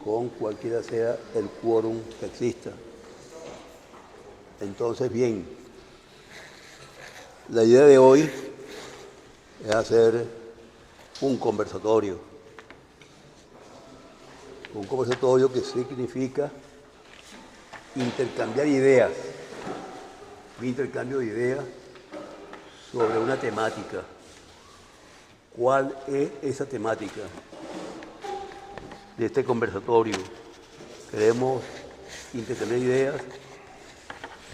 con cualquiera sea el quórum que exista. Entonces, bien, la idea de hoy es hacer un conversatorio que significa intercambiar ideas, un intercambio de ideas sobre una temática. ¿Cuál es esa temática de este conversatorio? Queremos intercambiar ideas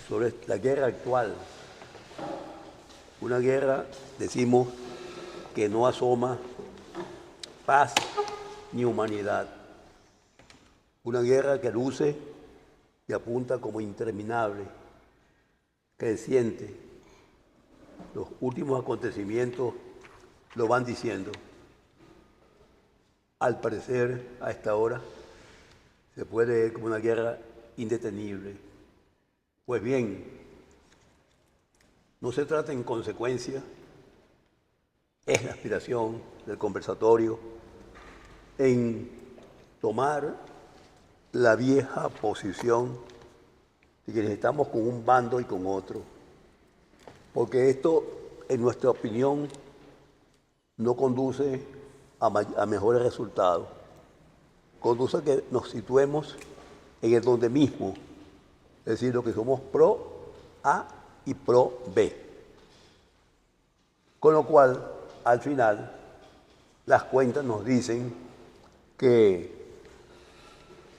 sobre la guerra actual. Una guerra, decimos, que no asoma paz ni humanidad. Una guerra que luce y apunta como interminable, creciente. Los últimos acontecimientos lo van diciendo. Al parecer, a esta hora, se puede ver como una guerra indetenible. Pues bien, no se trata en consecuencia, es la aspiración del conversatorio en tomar la vieja posición de que estamos con un bando y con otro. Porque esto, en nuestra opinión, no conduce a mejores resultados. Conduce a que nos situemos en el donde mismo, es decir, lo que somos pro A y pro B. Con lo cual, al final, las cuentas nos dicen que,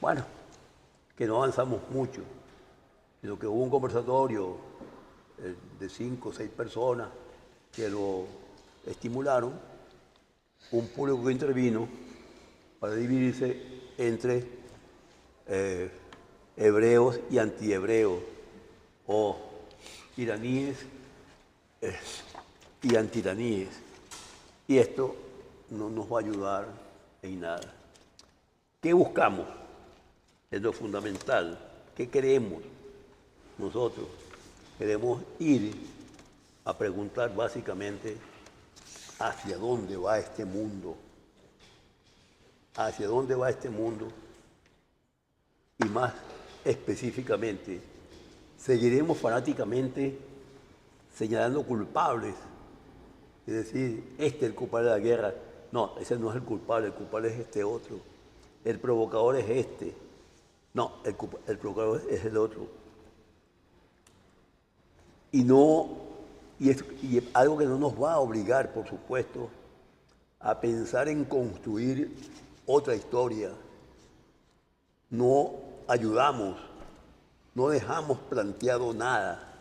bueno, que no avanzamos mucho, sino que hubo un conversatorio de 5 o 6 personas que lo estimularon, un público que intervino para dividirse entre hebreos y antihebreos, o iraníes y antiraníes. Y esto no nos va a ayudar en nada. ¿Qué buscamos? Es lo fundamental. ¿Qué queremos nosotros? Queremos ir a preguntar básicamente hacia dónde va este mundo. Hacia dónde va este mundo. Y más específicamente, seguiremos fanáticamente señalando culpables. Es decir, este es el culpable de la guerra. No, ese no es el culpable es este otro. El provocador es este. No, el provocador es el otro. Y algo que no nos va a obligar, por supuesto, a pensar en construir otra historia. No ayudamos, no dejamos planteado nada,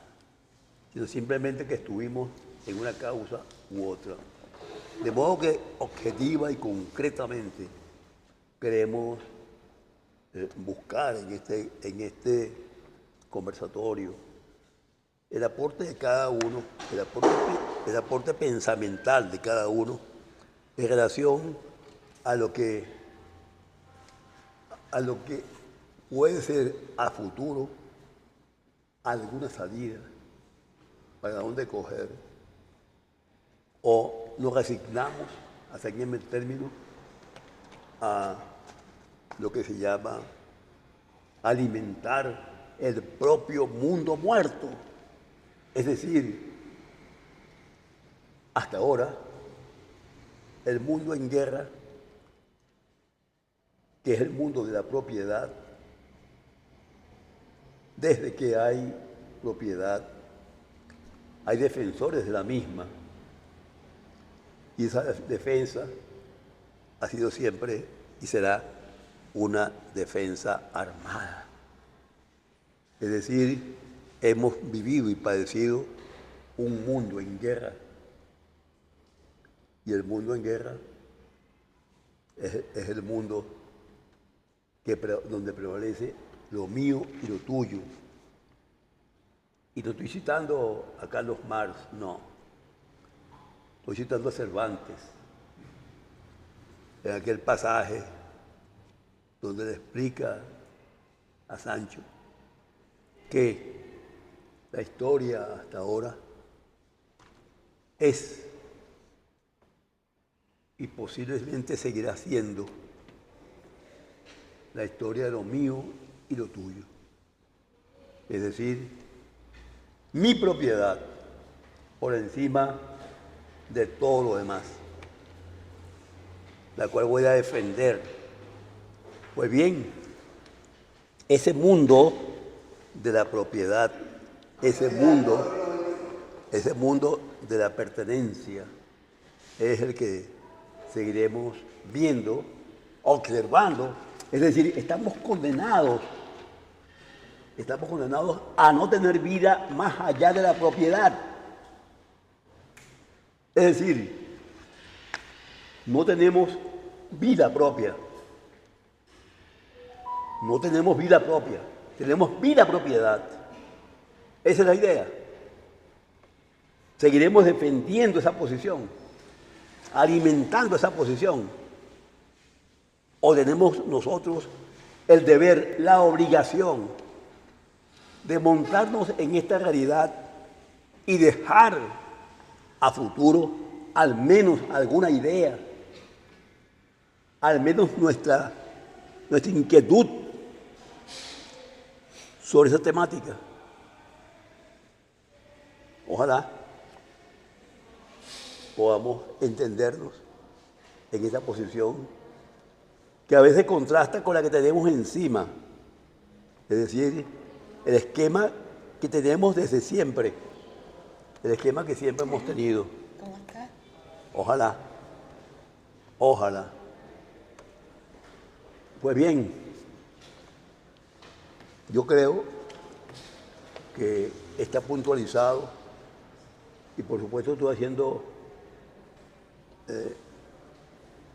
sino simplemente que estuvimos en una causa u otra. De modo que objetiva y concretamente queremos buscar en este conversatorio el aporte de cada uno, el aporte pensamental de cada uno en relación a lo que puede ser a futuro alguna salida para dónde coger, o nos resignamos, hasta aquí en el término, a lo que se llama alimentar el propio mundo muerto. Es decir, hasta ahora, el mundo en guerra, que es el mundo de la propiedad, desde que hay propiedad, hay defensores de la misma, y esa defensa ha sido siempre y será una defensa armada. Es decir, hemos vivido y padecido un mundo en guerra. Y el mundo en guerra es el mundo donde prevalece lo mío y lo tuyo. Y no estoy citando a Carlos Marx, no. Estoy citando a Cervantes, en aquel pasaje donde le explica a Sancho que la historia hasta ahora es y posiblemente seguirá siendo la historia de lo mío y lo tuyo. Es decir, mi propiedad por encima de todo lo demás, la cual voy a defender. Pues bien, ese mundo de la propiedad, ese mundo de la pertenencia, es el que seguiremos viendo, observando. Es decir, estamos condenados a no tener vida más allá de la propiedad. Es decir, no tenemos vida propia. No tenemos vida propia, tenemos vida propiedad. Esa es la idea. Seguiremos defendiendo esa posición, alimentando esa posición. O tenemos nosotros el deber, la obligación de montarnos en esta realidad y dejar a futuro al menos alguna idea, al menos nuestra inquietud sobre esa temática. Ojalá podamos entendernos en esa posición que a veces contrasta con la que tenemos encima, es decir, el esquema que tenemos desde siempre, el esquema que siempre hemos tenido. ¿Cómo está? Ojalá. Pues bien, yo creo que está puntualizado y por supuesto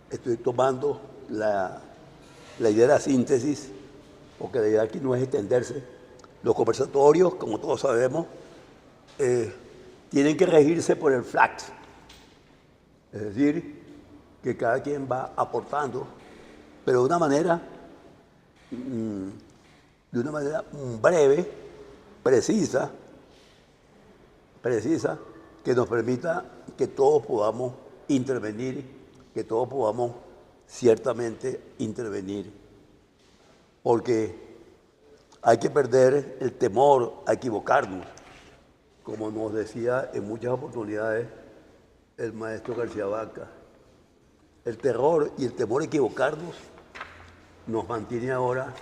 estoy tomando la idea de la síntesis, porque la idea aquí no es extenderse. Los conversatorios, como todos sabemos, tienen que regirse por el FLACS, es decir, que cada quien va aportando, pero de una manera breve, precisa, que nos permita que todos podamos intervenir, que todos podamos ciertamente intervenir. Porque hay que perder el temor a equivocarnos, como nos decía en muchas oportunidades el maestro García Vaca. El terror y el temor a equivocarnos nos mantiene ahora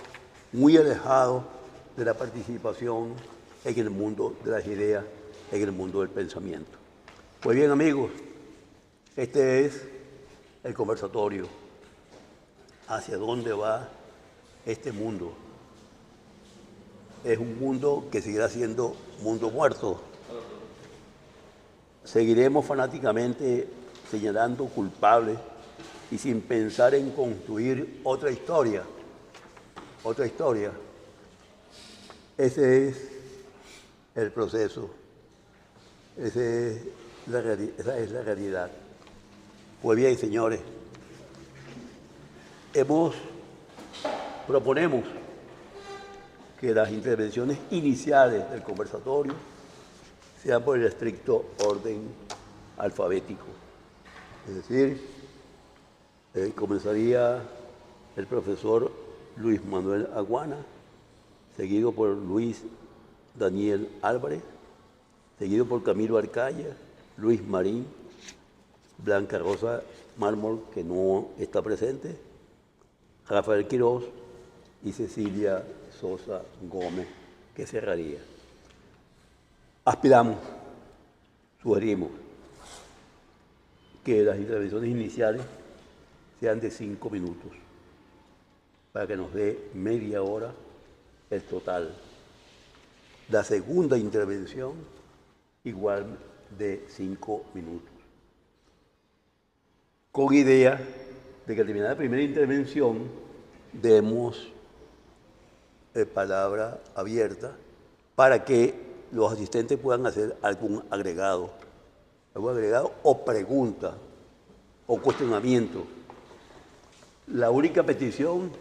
muy alejados de la participación en el mundo de las ideas, en el mundo del pensamiento. Pues bien, amigos, este es el conversatorio. ¿Hacia dónde va este mundo? Es un mundo que seguirá siendo mundo muerto. Seguiremos fanáticamente señalando culpables y sin pensar en construir otra historia. Ese es el proceso. Esa es la realidad. Pues bien, señores, proponemos que las intervenciones iniciales del conversatorio sean por el estricto orden alfabético. Es decir, comenzaría el profesor Luis Manuel Aguana, seguido por Luis Daniel Álvarez, seguido por Camilo Arcaya, Luis Marín, Blanca Rosa Mármol, que no está presente, Rafael Quiroz y Cecilia Sosa Gómez, que cerraría. Aspiramos, sugerimos que las intervenciones iniciales sean de 5 minutos, para que nos dé media hora el total. La segunda intervención, igual de 5 minutos. Con idea de que al terminar la primera intervención demos palabra abierta para que los asistentes puedan hacer algún agregado o pregunta o cuestionamiento. La única petición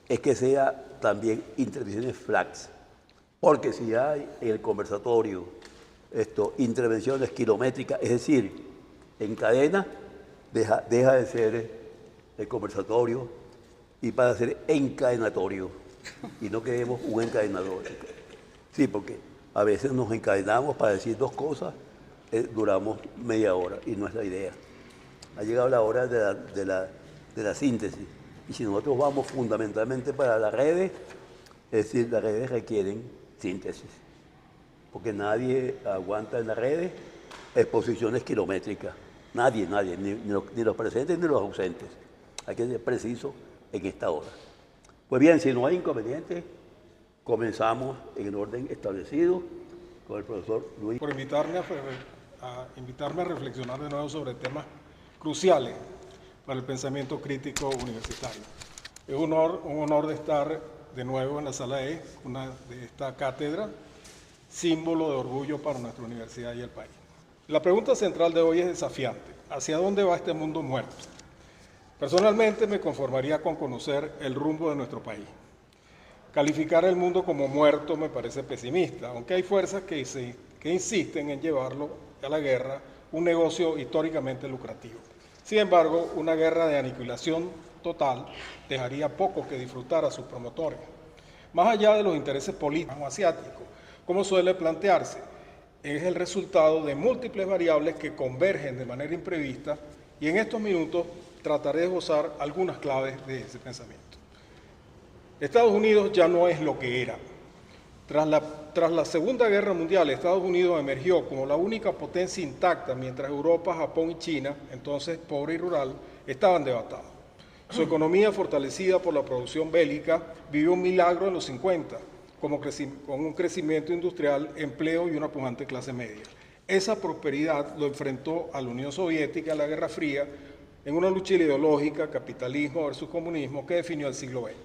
es que sea también intervenciones FLACS, porque si hay en el conversatorio intervenciones kilométricas, es decir, en cadena, deja de ser el conversatorio y para ser encadenatorio. Y no queremos un encadenador. Sí, porque a veces nos encadenamos para decir dos cosas, duramos media hora y no es la idea. Ha llegado la hora de la síntesis. Y si nosotros vamos fundamentalmente para las redes, es decir, las redes requieren síntesis. Porque nadie aguanta en las redes exposiciones kilométricas. Nadie, ni los presentes ni los ausentes. Hay que ser preciso en esta hora. Pues bien, si no hay inconvenientes, comenzamos en el orden establecido con el profesor Luis. Por invitarme a reflexionar de nuevo sobre temas cruciales para el pensamiento crítico universitario. Es un honor de estar de nuevo en la sala E, de esta cátedra, símbolo de orgullo para nuestra universidad y el país. La pregunta central de hoy es desafiante. ¿Hacia dónde va este mundo muerto? Personalmente me conformaría con conocer el rumbo de nuestro país. Calificar el mundo como muerto me parece pesimista, aunque hay fuerzas que insisten en llevarlo a la guerra, un negocio históricamente lucrativo. Sin embargo, una guerra de aniquilación total dejaría poco que disfrutar a sus promotores. Más allá de los intereses políticos o asiáticos, como suele plantearse, es el resultado de múltiples variables que convergen de manera imprevista y en estos minutos trataré de esbozar algunas claves de ese pensamiento. Estados Unidos ya no es lo que era. Tras la Segunda Guerra Mundial, Estados Unidos emergió como la única potencia intacta, mientras Europa, Japón y China, entonces pobre y rural, estaban devastados. Su economía, fortalecida por la producción bélica, vivió un milagro en los 50, con un crecimiento industrial, empleo y una pujante clase media. Esa prosperidad lo enfrentó a la Unión Soviética, a la Guerra Fría, en una lucha ideológica, capitalismo versus comunismo, que definió el siglo XX.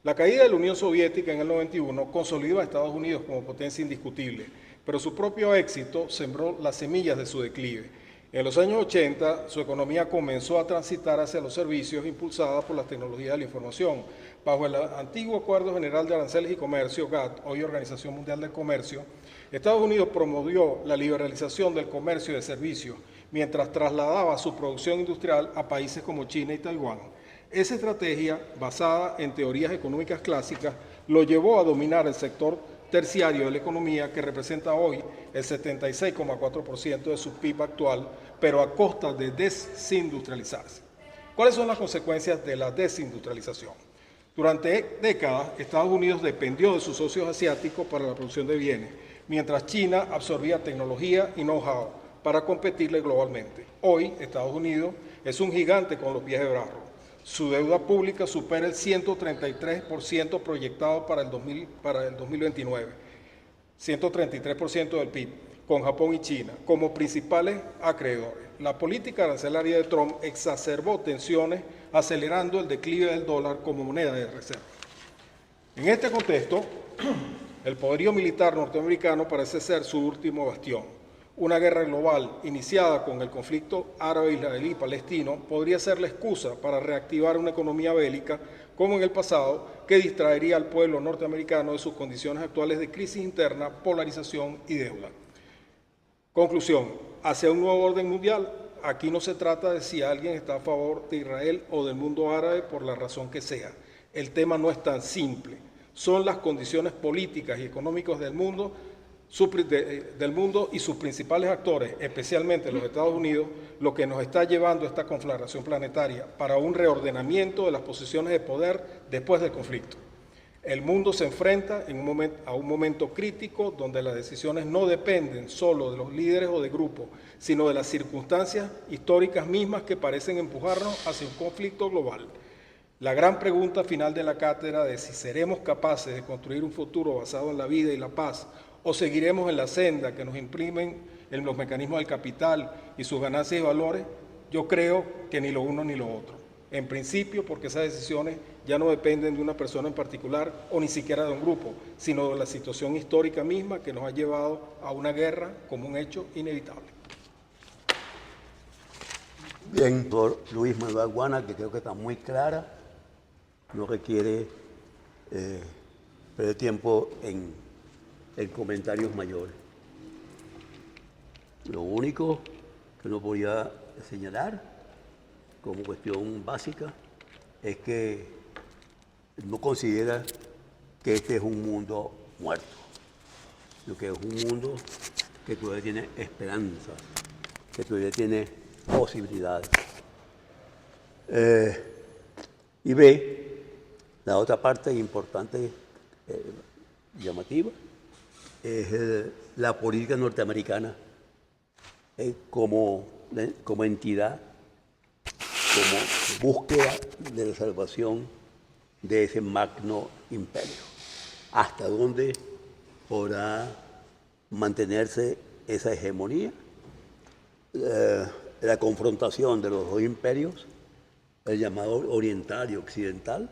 La caída de la Unión Soviética en el 91 consolidó a Estados Unidos como potencia indiscutible, pero su propio éxito sembró las semillas de su declive. En los años 80, su economía comenzó a transitar hacia los servicios impulsados por las tecnologías de la información. Bajo el antiguo Acuerdo General de Aranceles y Comercio, GATT, hoy Organización Mundial del Comercio, Estados Unidos promovió la liberalización del comercio de servicios, mientras trasladaba su producción industrial a países como China y Taiwán. Esa estrategia, basada en teorías económicas clásicas, lo llevó a dominar el sector terciario de la economía, que representa hoy el 76,4% de su PIB actual, pero a costa de desindustrializarse. ¿Cuáles son las consecuencias de la desindustrialización? Durante décadas, Estados Unidos dependió de sus socios asiáticos para la producción de bienes, mientras China absorbía tecnología y know-how para competirle globalmente. Hoy, Estados Unidos es un gigante con los pies de barro. Su deuda pública supera el 133% proyectado para el 2029, 133% del PIB, con Japón y China como principales acreedores. La política arancelaria de Trump exacerbó tensiones, acelerando el declive del dólar como moneda de reserva. En este contexto, el poderío militar norteamericano parece ser su último bastión. Una guerra global iniciada con el conflicto árabe-israelí-palestino podría ser la excusa para reactivar una economía bélica como en el pasado, que distraería al pueblo norteamericano de sus condiciones actuales de crisis interna, polarización y deuda. Conclusión: hacia un nuevo orden mundial. Aquí no se trata de si alguien está a favor de Israel o del mundo árabe por la razón que sea. El tema no es tan simple. Son las condiciones políticas y económicas del mundo y sus principales actores, especialmente los Estados Unidos, lo que nos está llevando a esta conflagración planetaria para un reordenamiento de las posiciones de poder después del conflicto. El mundo se enfrenta a un momento crítico donde las decisiones no dependen solo de los líderes o de grupos, sino de las circunstancias históricas mismas que parecen empujarnos hacia un conflicto global. La gran pregunta final de la cátedra de si seremos capaces de construir un futuro basado en la vida y la paz, o seguiremos en la senda que nos imprimen en los mecanismos del capital y sus ganancias y valores, yo creo que ni lo uno ni lo otro. En principio, porque esas decisiones ya no dependen de una persona en particular o ni siquiera de un grupo, sino de la situación histórica misma que nos ha llevado a una guerra como un hecho inevitable. Bien, por Luis Manuel Guana, que creo que está muy clara, no requiere perder tiempo en comentarios mayores. Lo único que no podía señalar como cuestión básica es que no considera que este es un mundo muerto, sino que es un mundo que todavía tiene esperanza, que todavía tiene posibilidades. Y ve la otra parte importante, llamativa, es la política norteamericana como entidad, como búsqueda de la salvación de ese magno imperio. ¿Hasta dónde podrá mantenerse esa hegemonía? La confrontación de los dos imperios, el llamado oriental y occidental,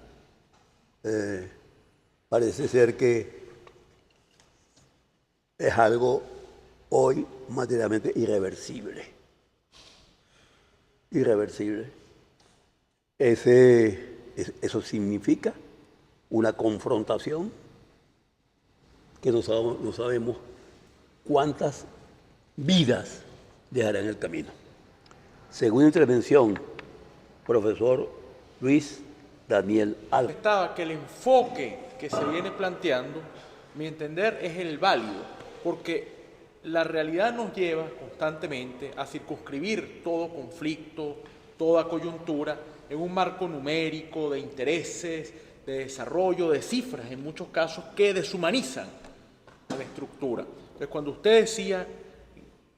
parece ser que es algo hoy materialmente irreversible. Irreversible. Eso significa una confrontación que no sabemos cuántas vidas dejará en el camino. Segunda intervención, profesor Luis Daniel Álvarez. Estaba que el enfoque que se viene planteando, a mi entender, es el válido, porque la realidad nos lleva constantemente a circunscribir todo conflicto, toda coyuntura, en un marco numérico de intereses, de desarrollo, de cifras, en muchos casos, que deshumanizan a la estructura. Entonces, cuando usted decía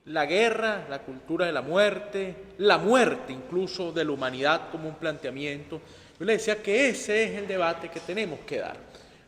la guerra, la cultura de la muerte incluso de la humanidad como un planteamiento, yo le decía que ese es el debate que tenemos que dar,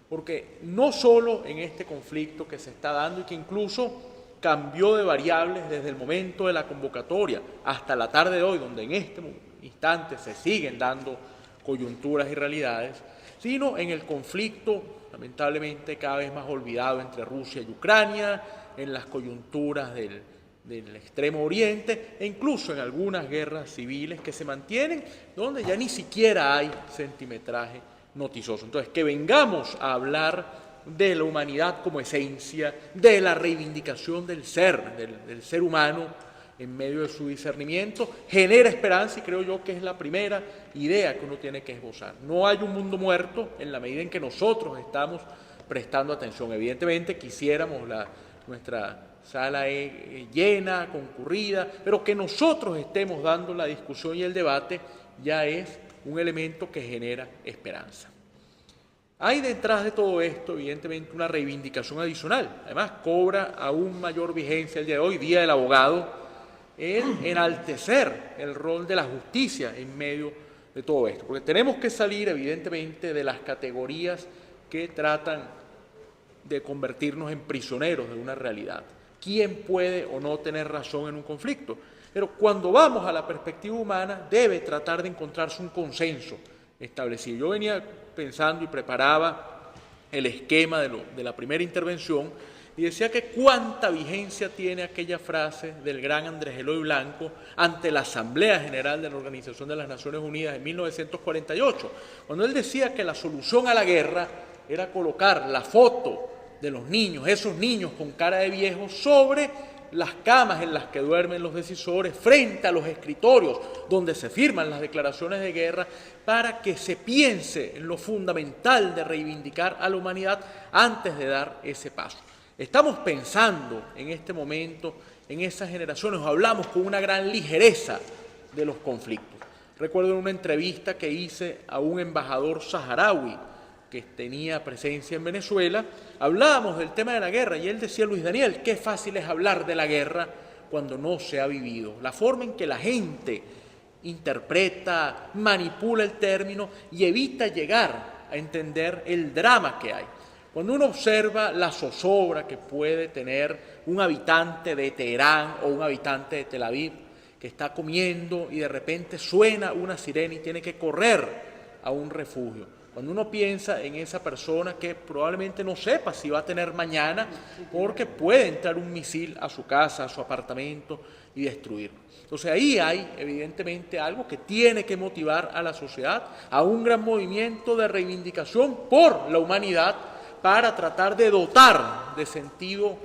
porque no solo en este conflicto que se está dando y que incluso cambió de variables desde el momento de la convocatoria hasta la tarde de hoy, donde en este instante se siguen dando coyunturas y realidades, sino en el conflicto, lamentablemente cada vez más olvidado, entre Rusia y Ucrania, en las coyunturas del Extremo Oriente e incluso en algunas guerras civiles que se mantienen, donde ya ni siquiera hay centimetraje noticioso. Entonces, que vengamos a hablar de la humanidad como esencia, de la reivindicación del ser humano en medio de su discernimiento, genera esperanza y creo yo que es la primera idea que uno tiene que esbozar. No hay un mundo muerto en la medida en que nosotros estamos prestando atención. Evidentemente quisiéramos nuestra sala llena, concurrida, pero que nosotros estemos dando la discusión y el debate ya es un elemento que genera esperanza. Hay detrás de todo esto, evidentemente, una reivindicación adicional. Además, cobra aún mayor vigencia el día de hoy, Día del Abogado, el enaltecer el rol de la justicia en medio de todo esto. Porque tenemos que salir, evidentemente, de las categorías que tratan de convertirnos en prisioneros de una realidad. ¿Quién puede o no tener razón en un conflicto? Pero cuando vamos a la perspectiva humana, debe tratar de encontrarse un consenso establecido. Yo venía pensando y preparaba el esquema de la primera intervención y decía que cuánta vigencia tiene aquella frase del gran Andrés Eloy Blanco ante la Asamblea General de la Organización de las Naciones Unidas en 1948, cuando él decía que la solución a la guerra era colocar la foto de los niños, esos niños con cara de viejos, sobre las camas en las que duermen los decisores, frente a los escritorios donde se firman las declaraciones de guerra, para que se piense en lo fundamental de reivindicar a la humanidad antes de dar ese paso. Estamos pensando en este momento en esas generaciones, hablamos con una gran ligereza de los conflictos. Recuerdo en una entrevista que hice a un embajador saharaui que tenía presencia en Venezuela, hablábamos del tema de la guerra y él decía: Luis Daniel, qué fácil es hablar de la guerra cuando no se ha vivido. La forma en que la gente interpreta, manipula el término y evita llegar a entender el drama que hay. Cuando uno observa la zozobra que puede tener un habitante de Teherán o un habitante de Tel Aviv que está comiendo y de repente suena una sirena y tiene que correr a un refugio. Cuando uno piensa en esa persona que probablemente no sepa si va a tener mañana porque puede entrar un misil a su casa, a su apartamento y destruirlo. Entonces ahí hay evidentemente algo que tiene que motivar a la sociedad a un gran movimiento de reivindicación por la humanidad para tratar de dotar de sentido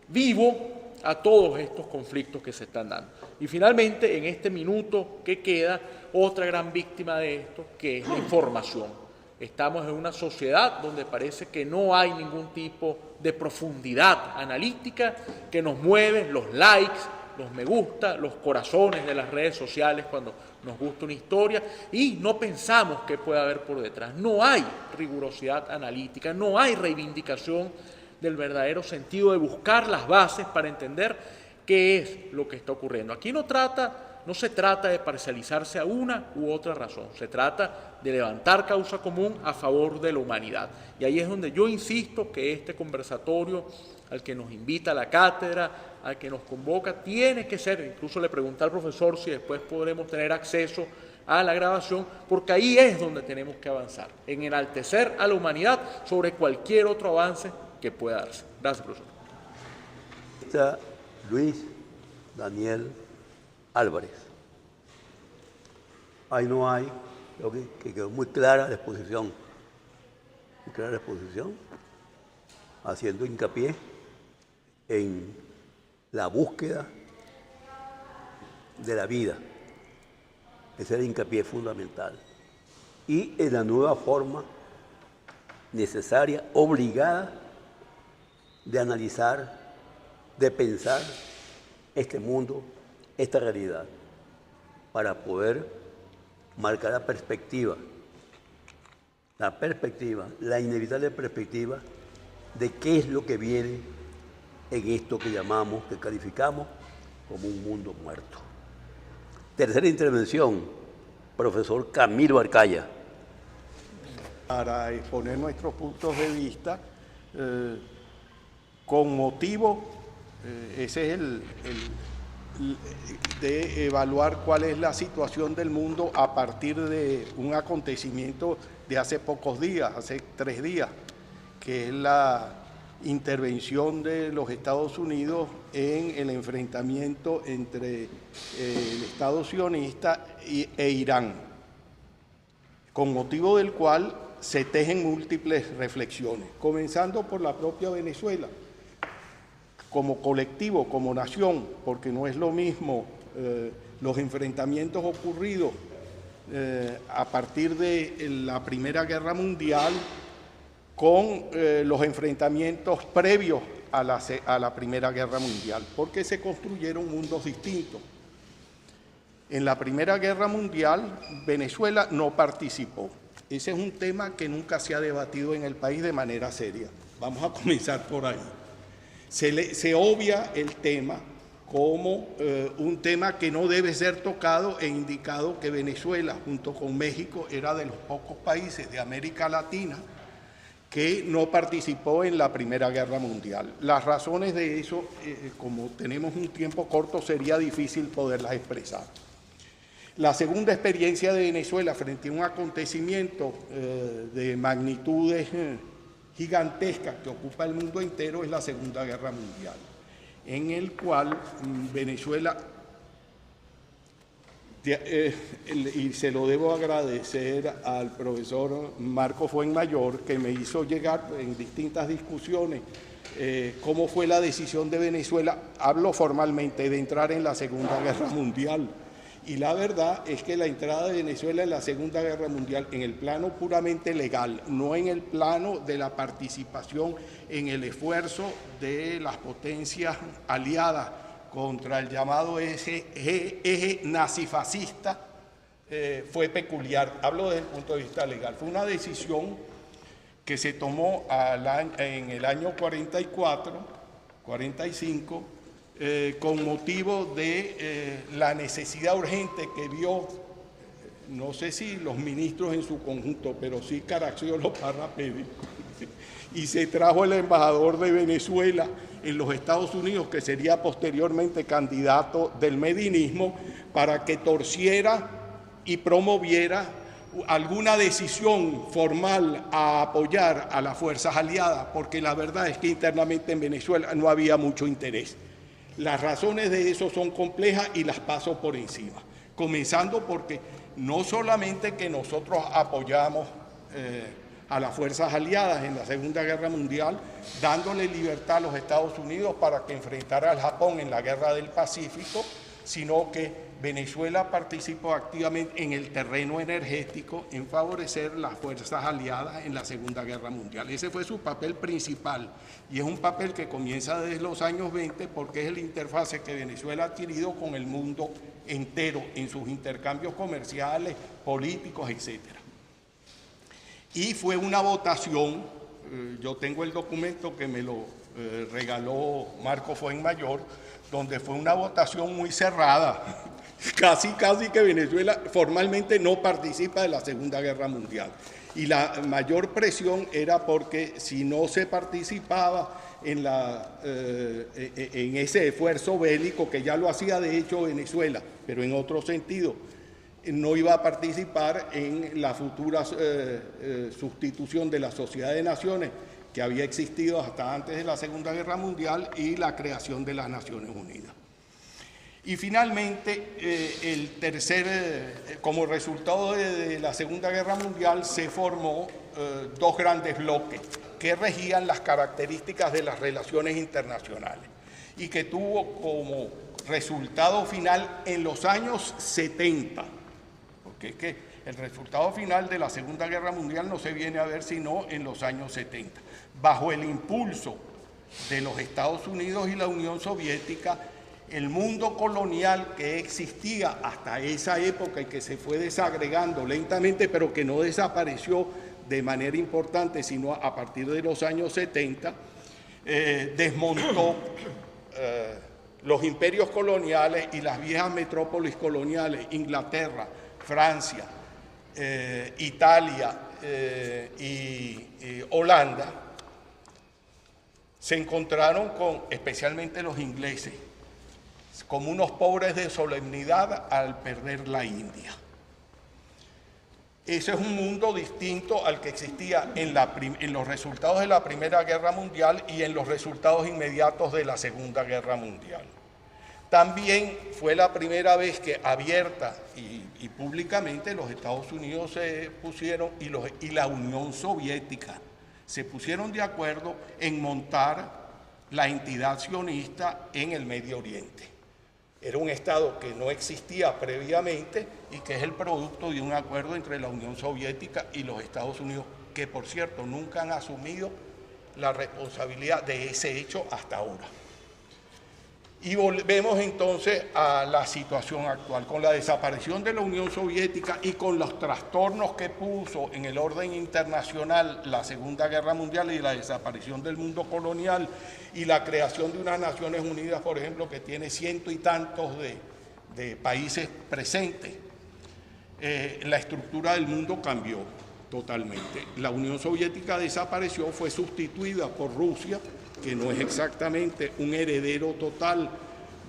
vivo a todos estos conflictos que se están dando. Y finalmente, en este minuto que queda, otra gran víctima de esto, que es la información. Estamos en una sociedad donde parece que no hay ningún tipo de profundidad analítica, que nos mueven los likes, los me gusta, los corazones de las redes sociales cuando nos gusta una historia y no pensamos qué puede haber por detrás. No hay rigurosidad analítica, no hay reivindicación del verdadero sentido de buscar las bases para entender qué es lo que está ocurriendo. Aquí no se trata de parcializarse a una u otra razón, se trata de levantar causa común a favor de la humanidad. Y ahí es donde yo insisto que este conversatorio al que nos invita la cátedra, al que nos convoca, tiene que ser, incluso le pregunté al profesor si después podremos tener acceso a la grabación, porque ahí es donde tenemos que avanzar, en enaltecer a la humanidad sobre cualquier otro avance que pueda darse. Gracias, profesor. Está Luis Daniel Álvarez. Ahí no hay, creo que quedó muy clara la exposición. Muy clara la exposición, haciendo hincapié en la búsqueda de la vida. Ese es el hincapié fundamental. Y en la nueva forma necesaria, obligada, de analizar, de pensar este mundo, esta realidad, para poder marcar la inevitable perspectiva de qué es lo que viene en esto que llamamos, que calificamos como un mundo muerto. Tercera intervención, profesor Camilo Arcaya. Para exponer nuestros puntos de vista, con motivo, ese es de evaluar cuál es la situación del mundo a partir de un acontecimiento de hace pocos días, hace 3 días, que es la intervención de los Estados Unidos en el enfrentamiento entre el Estado sionista e Irán, con motivo del cual se tejen múltiples reflexiones, comenzando por la propia Venezuela, como colectivo, como nación, porque no es lo mismo los enfrentamientos ocurridos a partir de la Primera Guerra Mundial con los enfrentamientos previos a la Primera Guerra Mundial, porque se construyeron mundos distintos. En la Primera Guerra Mundial, Venezuela no participó. Ese es un tema que nunca se ha debatido en el país de manera seria. Vamos a comenzar por ahí. Se obvia el tema como un tema que no debe ser tocado e indicado que Venezuela, junto con México, era de los pocos países de América Latina que no participó en la Primera Guerra Mundial. Las razones de eso, como tenemos un tiempo corto, sería difícil poderlas expresar. La segunda experiencia de Venezuela frente a un acontecimiento de magnitudes gigantescas que ocupa el mundo entero es la Segunda Guerra Mundial, en el cual Venezuela, y se lo debo agradecer al profesor Marco Fuenmayor, que me hizo llegar en distintas discusiones cómo fue la decisión de Venezuela, hablo formalmente, de entrar en la Segunda Guerra Mundial. Y la verdad es que la entrada de Venezuela en la Segunda Guerra Mundial, en el plano puramente legal, no en el plano de la participación en el esfuerzo de las potencias aliadas contra el llamado eje nazifascista, fue peculiar. Hablo desde el punto de vista legal. Fue una decisión que se tomó en el año 44, 45, con motivo de la necesidad urgente que vio, no sé si los ministros en su conjunto, pero sí Caracciolo Parra Pérez, y se trajo el embajador de Venezuela en los Estados Unidos, que sería posteriormente candidato del medinismo, para que torciera y promoviera alguna decisión formal a apoyar a las fuerzas aliadas, porque la verdad es que internamente en Venezuela no había mucho interés. Las razones de eso son complejas y las paso por encima, comenzando porque no solamente que nosotros apoyamos a las fuerzas aliadas en la Segunda Guerra Mundial, dándole libertad a los Estados Unidos para que enfrentara al Japón en la Guerra del Pacífico, sino que Venezuela participó activamente en el terreno energético en favorecer las fuerzas aliadas en la Segunda Guerra Mundial. Ese fue su papel principal y es un papel que comienza desde los años 20 porque es el interfase que Venezuela ha adquirido con el mundo entero en sus intercambios comerciales, políticos, etc. Y fue una votación, yo tengo el documento que me lo regaló Marco Fuenmayor, donde fue una votación muy cerrada. Casi que Venezuela formalmente no participa de la Segunda Guerra Mundial. Y la mayor presión era porque si no se participaba en ese esfuerzo bélico, que ya lo hacía de hecho Venezuela, pero en otro sentido, no iba a participar en la futura sustitución de la Sociedad de Naciones que había existido hasta antes de la Segunda Guerra Mundial y la creación de las Naciones Unidas. Y finalmente, como resultado de la Segunda Guerra Mundial, se formó dos grandes bloques que regían las características de las relaciones internacionales y que tuvo como resultado final en los años 70, porque es que el resultado final de la Segunda Guerra Mundial no se viene a ver sino en los años 70, bajo el impulso de los Estados Unidos y la Unión Soviética. El mundo colonial que existía hasta esa época y que se fue desagregando lentamente, pero que no desapareció de manera importante, sino a partir de los años 70, desmontó los imperios coloniales y las viejas metrópolis coloniales, Inglaterra, Francia, Italia y Holanda, se encontraron con, especialmente los ingleses, como unos pobres de solemnidad al perder la India. Ese es un mundo distinto al que existía en los resultados de la Primera Guerra Mundial y en los resultados inmediatos de la Segunda Guerra Mundial. También fue la primera vez que abierta y públicamente los Estados Unidos se pusieron y la Unión Soviética se pusieron de acuerdo en montar la entidad sionista en el Medio Oriente. Era un Estado que no existía previamente y que es el producto de un acuerdo entre la Unión Soviética y los Estados Unidos, que por cierto nunca han asumido la responsabilidad de ese hecho hasta ahora. Y volvemos entonces a la situación actual, con la desaparición de la Unión Soviética y con los trastornos que puso en el orden internacional la Segunda Guerra Mundial y la desaparición del mundo colonial y la creación de unas Naciones Unidas, por ejemplo, que tiene cientos y tantos de países presentes. La estructura del mundo cambió totalmente. La Unión Soviética desapareció, fue sustituida por Rusia, que no es exactamente un heredero total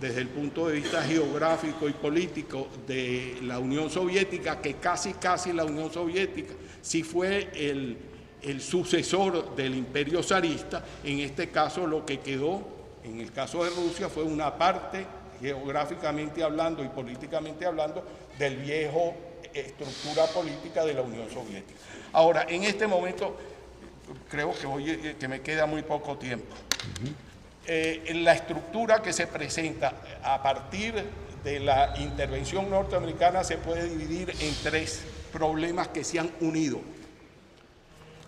desde el punto de vista geográfico y político de la Unión Soviética, que casi la Unión Soviética sí fue el sucesor del imperio zarista. En este caso lo que quedó, en el caso de Rusia, fue una parte, geográficamente hablando y políticamente hablando, del viejo estructura política de la Unión Soviética. Ahora, en este momento, creo que me queda muy poco tiempo. La estructura que se presenta a partir de la intervención norteamericana se puede dividir en tres problemas que se han unido.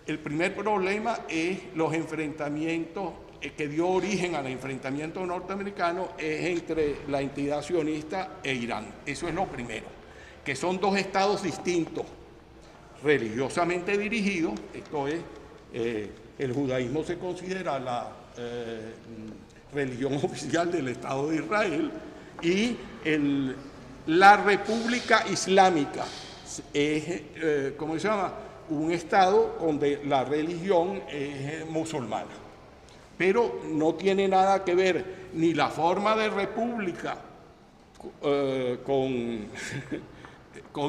El primer problema es los enfrentamientos que dio origen al enfrentamiento norteamericano es entre la entidad sionista e Irán. Eso es lo primero, que son dos estados distintos, religiosamente dirigidos. Esto es, el judaísmo se considera la religión oficial del Estado de Israel y la República Islámica es, ¿cómo se llama?, un estado donde la religión es musulmana. Pero no tiene nada que ver ni la forma de república con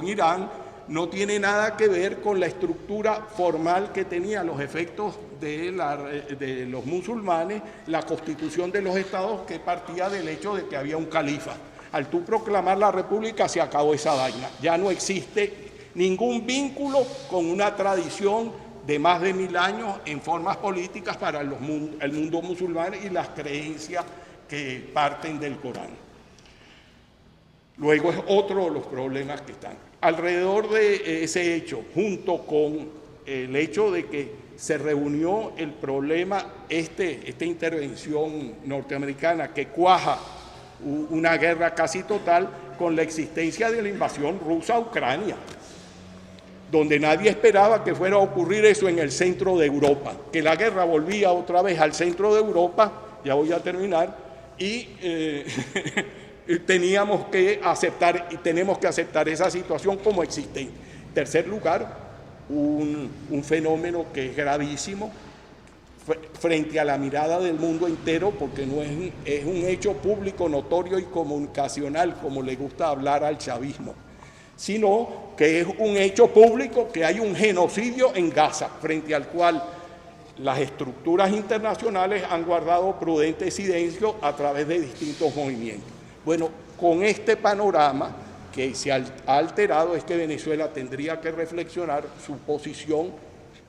Irán, no tiene nada que ver con la estructura formal que tenía los efectos de los musulmanes, la constitución de los estados, que partía del hecho de que había un califa. Al tú proclamar la república se acabó esa vaina, ya no existe ningún vínculo con una tradición de más de 1000 años en formas políticas para el mundo musulmán y las creencias que parten del Corán. Luego es otro de los problemas que están. Alrededor de ese hecho, junto con el hecho de que se reunió el problema, esta intervención norteamericana que cuaja una guerra casi total con la existencia de la invasión rusa a Ucrania, donde nadie esperaba que fuera a ocurrir eso en el centro de Europa, que la guerra volvía otra vez al centro de Europa, ya voy a terminar, y teníamos que aceptar, y tenemos que aceptar esa situación como existente. En tercer lugar, un fenómeno que es gravísimo frente a la mirada del mundo entero, porque no es un hecho público, notorio y comunicacional, como le gusta hablar al chavismo, sino que es un hecho público que hay un genocidio en Gaza, frente al cual las estructuras internacionales han guardado prudente silencio a través de distintos movimientos. Bueno, con este panorama que se ha alterado es que Venezuela tendría que reflexionar su posición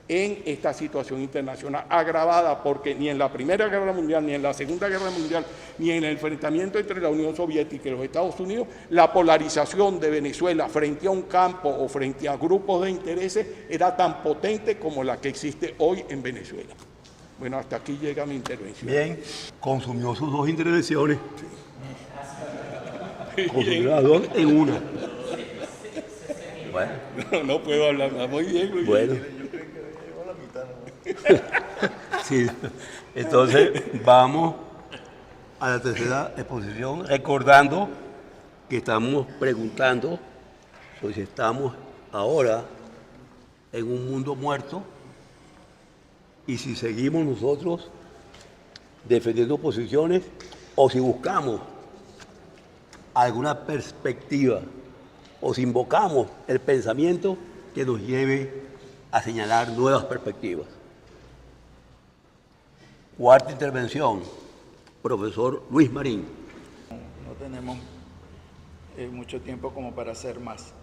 en esta situación internacional agravada, porque ni en la Primera Guerra Mundial, ni en la Segunda Guerra Mundial, ni en el enfrentamiento entre la Unión Soviética y los Estados Unidos, la polarización de Venezuela frente a un campo o frente a grupos de intereses era tan potente como la que existe hoy en Venezuela. Bueno, hasta aquí llega mi intervención. Bien, consumió sus dos intervenciones. Consumió las dos en una. Bueno, No puedo hablar más. Muy bien, muy bien. bueno. Sí. Entonces, vamos a la tercera exposición, recordando que estamos preguntando sobre si estamos ahora en un mundo muerto y si seguimos nosotros defendiendo posiciones o si buscamos alguna perspectiva o si invocamos el pensamiento que nos lleve a señalar nuevas perspectivas. Cuarta intervención, profesor Luis Marín. No tenemos mucho tiempo como para hacer más.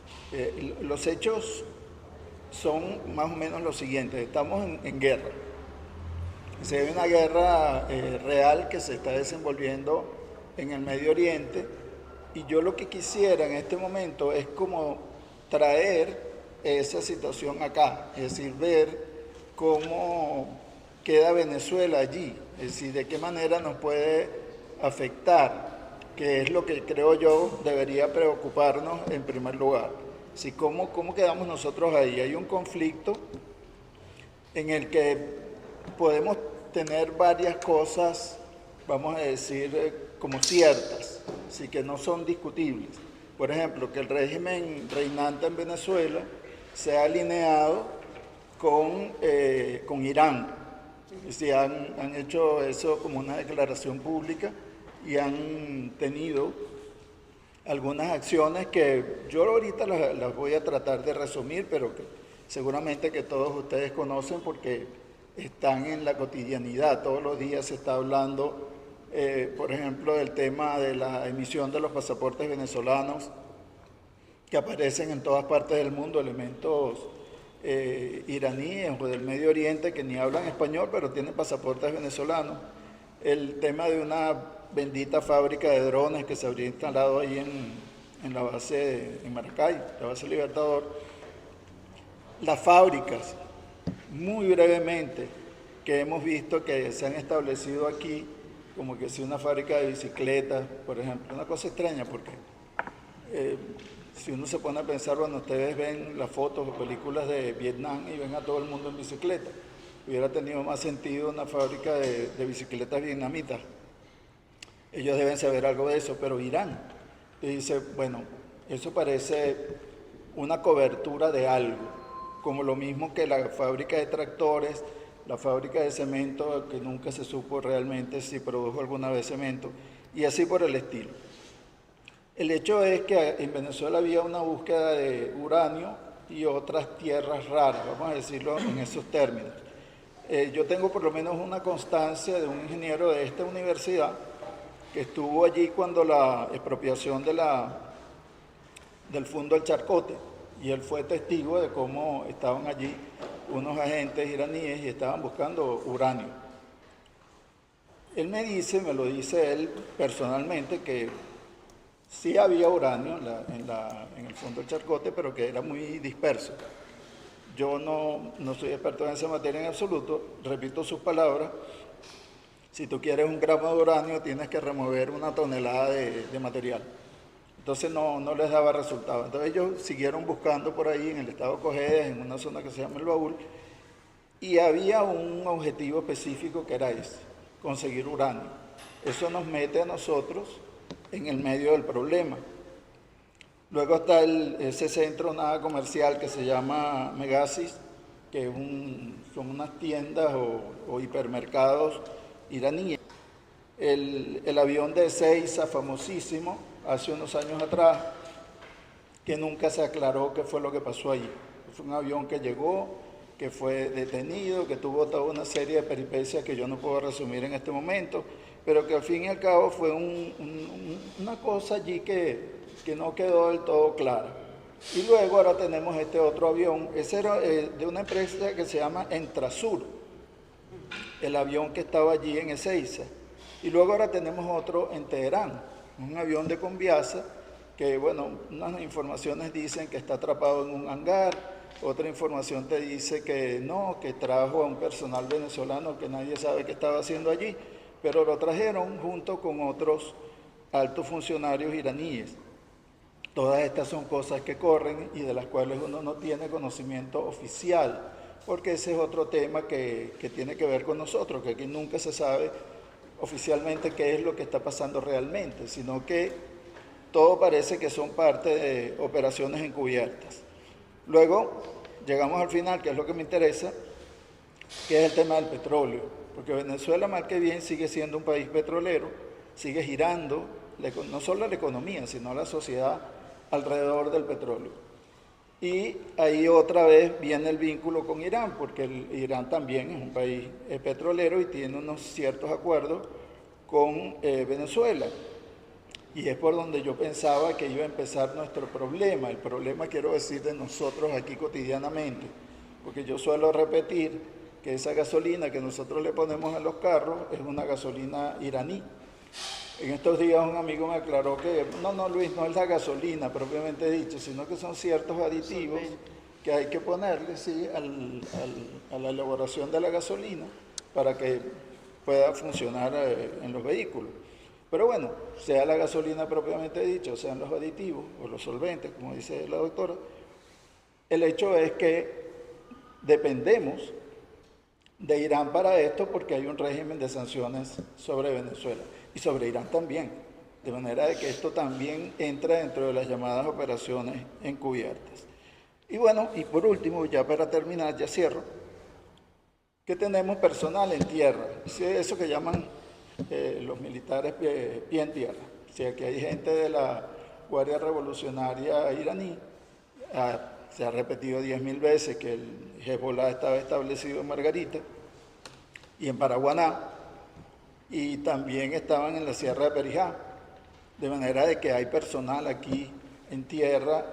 Los hechos son más o menos los siguientes. Estamos en guerra. Se ve una guerra real que se está desenvolviendo en el Medio Oriente, y yo lo que quisiera en este momento es como traer esa situación acá, es decir, ver cómo queda Venezuela allí, es decir, de qué manera nos puede afectar, que es lo que creo yo debería preocuparnos en primer lugar. Si cómo quedamos nosotros ahí. Hay un conflicto en el que podemos tener varias cosas, vamos a decir, como ciertas, así que no son discutibles. Por ejemplo, que el régimen reinante en Venezuela se ha alineado con Irán. Si han hecho eso como una declaración pública y han tenido algunas acciones que yo ahorita las voy a tratar de resumir, pero que seguramente que todos ustedes conocen porque están en la cotidianidad. Todos los días se está hablando, por ejemplo, del tema de la emisión de los pasaportes venezolanos, que aparecen en todas partes del mundo, elementos iraníes o del Medio Oriente que ni hablan español, pero tienen pasaportes venezolanos. El tema de una bendita fábrica de drones que se habría instalado ahí en la base en Maracay, la base Libertador. Las fábricas, muy brevemente, que hemos visto que se han establecido aquí, como que si una fábrica de bicicletas, por ejemplo, una cosa extraña porque si uno se pone a pensar, bueno, ustedes ven las fotos o películas de Vietnam y ven a todo el mundo en bicicleta. Hubiera tenido más sentido una fábrica de bicicletas vietnamitas. Ellos deben saber algo de eso, pero Irán dice, bueno, eso parece una cobertura de algo, como lo mismo que la fábrica de tractores, la fábrica de cemento, que nunca se supo realmente si produjo alguna vez cemento, y así por el estilo. El hecho es que en Venezuela había una búsqueda de uranio y otras tierras raras, vamos a decirlo en esos términos. Yo tengo por lo menos una constancia de un ingeniero de esta universidad que estuvo allí cuando la expropiación del Fondo del Charcote, y él fue testigo de cómo estaban allí unos agentes iraníes y estaban buscando uranio. Él me lo dice él personalmente, que Sí había uranio en el fondo del Charcote, pero que era muy disperso. Yo no soy experto en esa materia en absoluto, repito sus palabras. Si tú quieres 1 gramo de uranio, tienes que remover 1 tonelada de material. Entonces no les daba resultado. Entonces ellos siguieron buscando por ahí en el estado Cojedes, en una zona que se llama El Baúl, y había un objetivo específico que era ese, conseguir uranio. Eso nos mete a nosotros en el medio del problema. Luego está ese centro nada comercial que se llama Megasis, que son unas tiendas o hipermercados iraníes. El avión de Ezeiza, famosísimo, hace unos años atrás, que nunca se aclaró qué fue lo que pasó allí. Fue un avión que llegó, que fue detenido, que tuvo toda una serie de peripecias que yo no puedo resumir en este momento, pero que al fin y al cabo fue una cosa allí que no quedó del todo clara. Y luego ahora tenemos este otro avión, ese era de una empresa que se llama Entrasur, el avión que estaba allí en Ezeiza. Y luego ahora tenemos otro en Teherán, un avión de Conviasa, que bueno, unas informaciones dicen que está atrapado en un hangar, otra información te dice que no, que trajo a un personal venezolano que nadie sabe qué estaba haciendo allí, pero lo trajeron junto con otros altos funcionarios iraníes. Todas estas son cosas que corren y de las cuales uno no tiene conocimiento oficial, porque ese es otro tema que tiene que ver con nosotros, que aquí nunca se sabe oficialmente qué es lo que está pasando realmente, sino que todo parece que son parte de operaciones encubiertas. Luego llegamos al final, que es lo que me interesa, que es el tema del petróleo, porque Venezuela, mal que bien, sigue siendo un país petrolero, sigue girando no solo la economía, sino la sociedad alrededor del petróleo. Y ahí otra vez viene el vínculo con Irán, porque Irán también es un país petrolero y tiene unos ciertos acuerdos con Venezuela. Y es por donde yo pensaba que iba a empezar nuestro problema. El problema, quiero decir, de nosotros aquí cotidianamente, porque yo suelo repetir que esa gasolina que nosotros le ponemos a los carros es una gasolina iraní. En estos días un amigo me aclaró que no Luis, no es la gasolina propiamente dicho, sino que son ciertos aditivos que hay que ponerle sí, a la elaboración de la gasolina para que pueda funcionar en los vehículos. Pero bueno, sea la gasolina propiamente dicho, sean los aditivos o los solventes, como dice la doctora, el hecho es que dependemos de Irán para esto porque hay un régimen de sanciones sobre Venezuela y sobre Irán también, de manera de que esto también entra dentro de las llamadas operaciones encubiertas. Y bueno, y por último, ya para terminar, ya cierro, que tenemos personal en tierra, eso que llaman los militares pie en tierra, o sea que hay gente de la Guardia Revolucionaria iraní, se ha repetido 10.000 veces que el Hezbollah estaba establecido en Margarita y en Paraguaná, y también estaban en la Sierra de Perijá, de manera de que hay personal aquí en tierra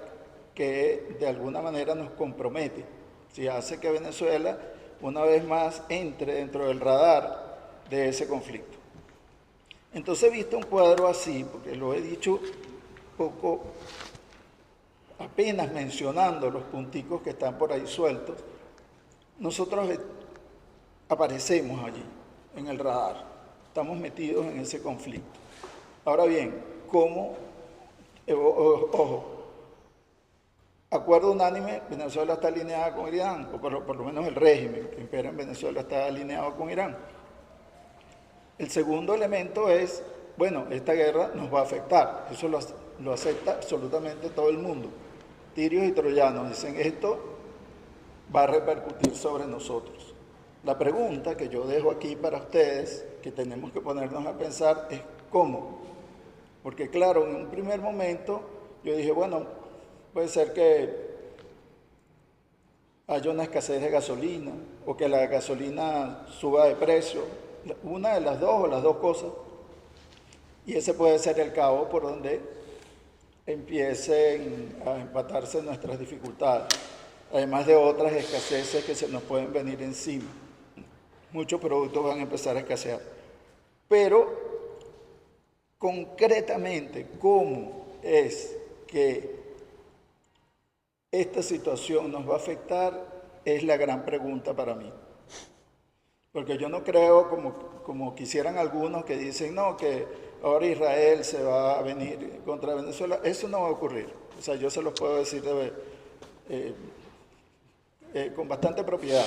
que de alguna manera nos compromete, si hace que Venezuela una vez más entre dentro del radar de ese conflicto. Entonces, visto un cuadro así, porque lo he dicho poco, apenas mencionando los punticos que están por ahí sueltos, nosotros aparecemos allí, en el radar, estamos metidos en ese conflicto. Ahora bien, ¿cómo? Ojo, acuerdo unánime, Venezuela está alineada con Irán, o por lo menos el régimen que impera en Venezuela está alineado con Irán. El segundo elemento es, bueno, esta guerra nos va a afectar, eso lo acepta absolutamente todo el mundo. Tirios y troyanos dicen, esto va a repercutir sobre nosotros. La pregunta que yo dejo aquí para ustedes, que tenemos que ponernos a pensar, es ¿cómo? Porque claro, en un primer momento yo dije, bueno, puede ser que haya una escasez de gasolina o que la gasolina suba de precio, una de las dos o las dos cosas, y ese puede ser el cabo por donde empiecen a empatarse nuestras dificultades, además de otras escaseces que se nos pueden venir encima. Muchos productos van a empezar a escasear. Pero, concretamente, ¿cómo es que esta situación nos va a afectar es la gran pregunta para mí. Porque yo no creo, como quisieran algunos que dicen, no, que ahora Israel se va a venir contra Venezuela. Eso no va a ocurrir. O sea, yo se los puedo decir con bastante propiedad.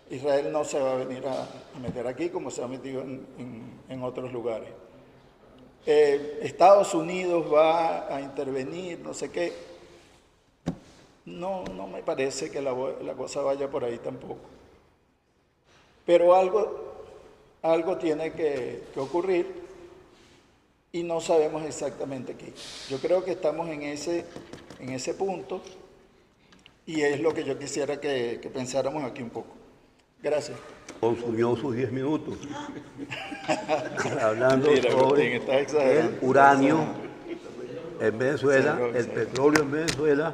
Israel no se va a venir a meter aquí como se ha metido en otros lugares. Estados Unidos va a intervenir, no sé qué. No me parece que la cosa vaya por ahí tampoco. Pero algo tiene que ocurrir y no sabemos exactamente qué. Yo creo que estamos en ese punto y es lo que yo quisiera que pensáramos aquí un poco. Gracias. Consumió sus 10 minutos hablando Mira, Agustín, sobre estás el exagerando. uranio en Venezuela, Exageró, el exageró. petróleo en Venezuela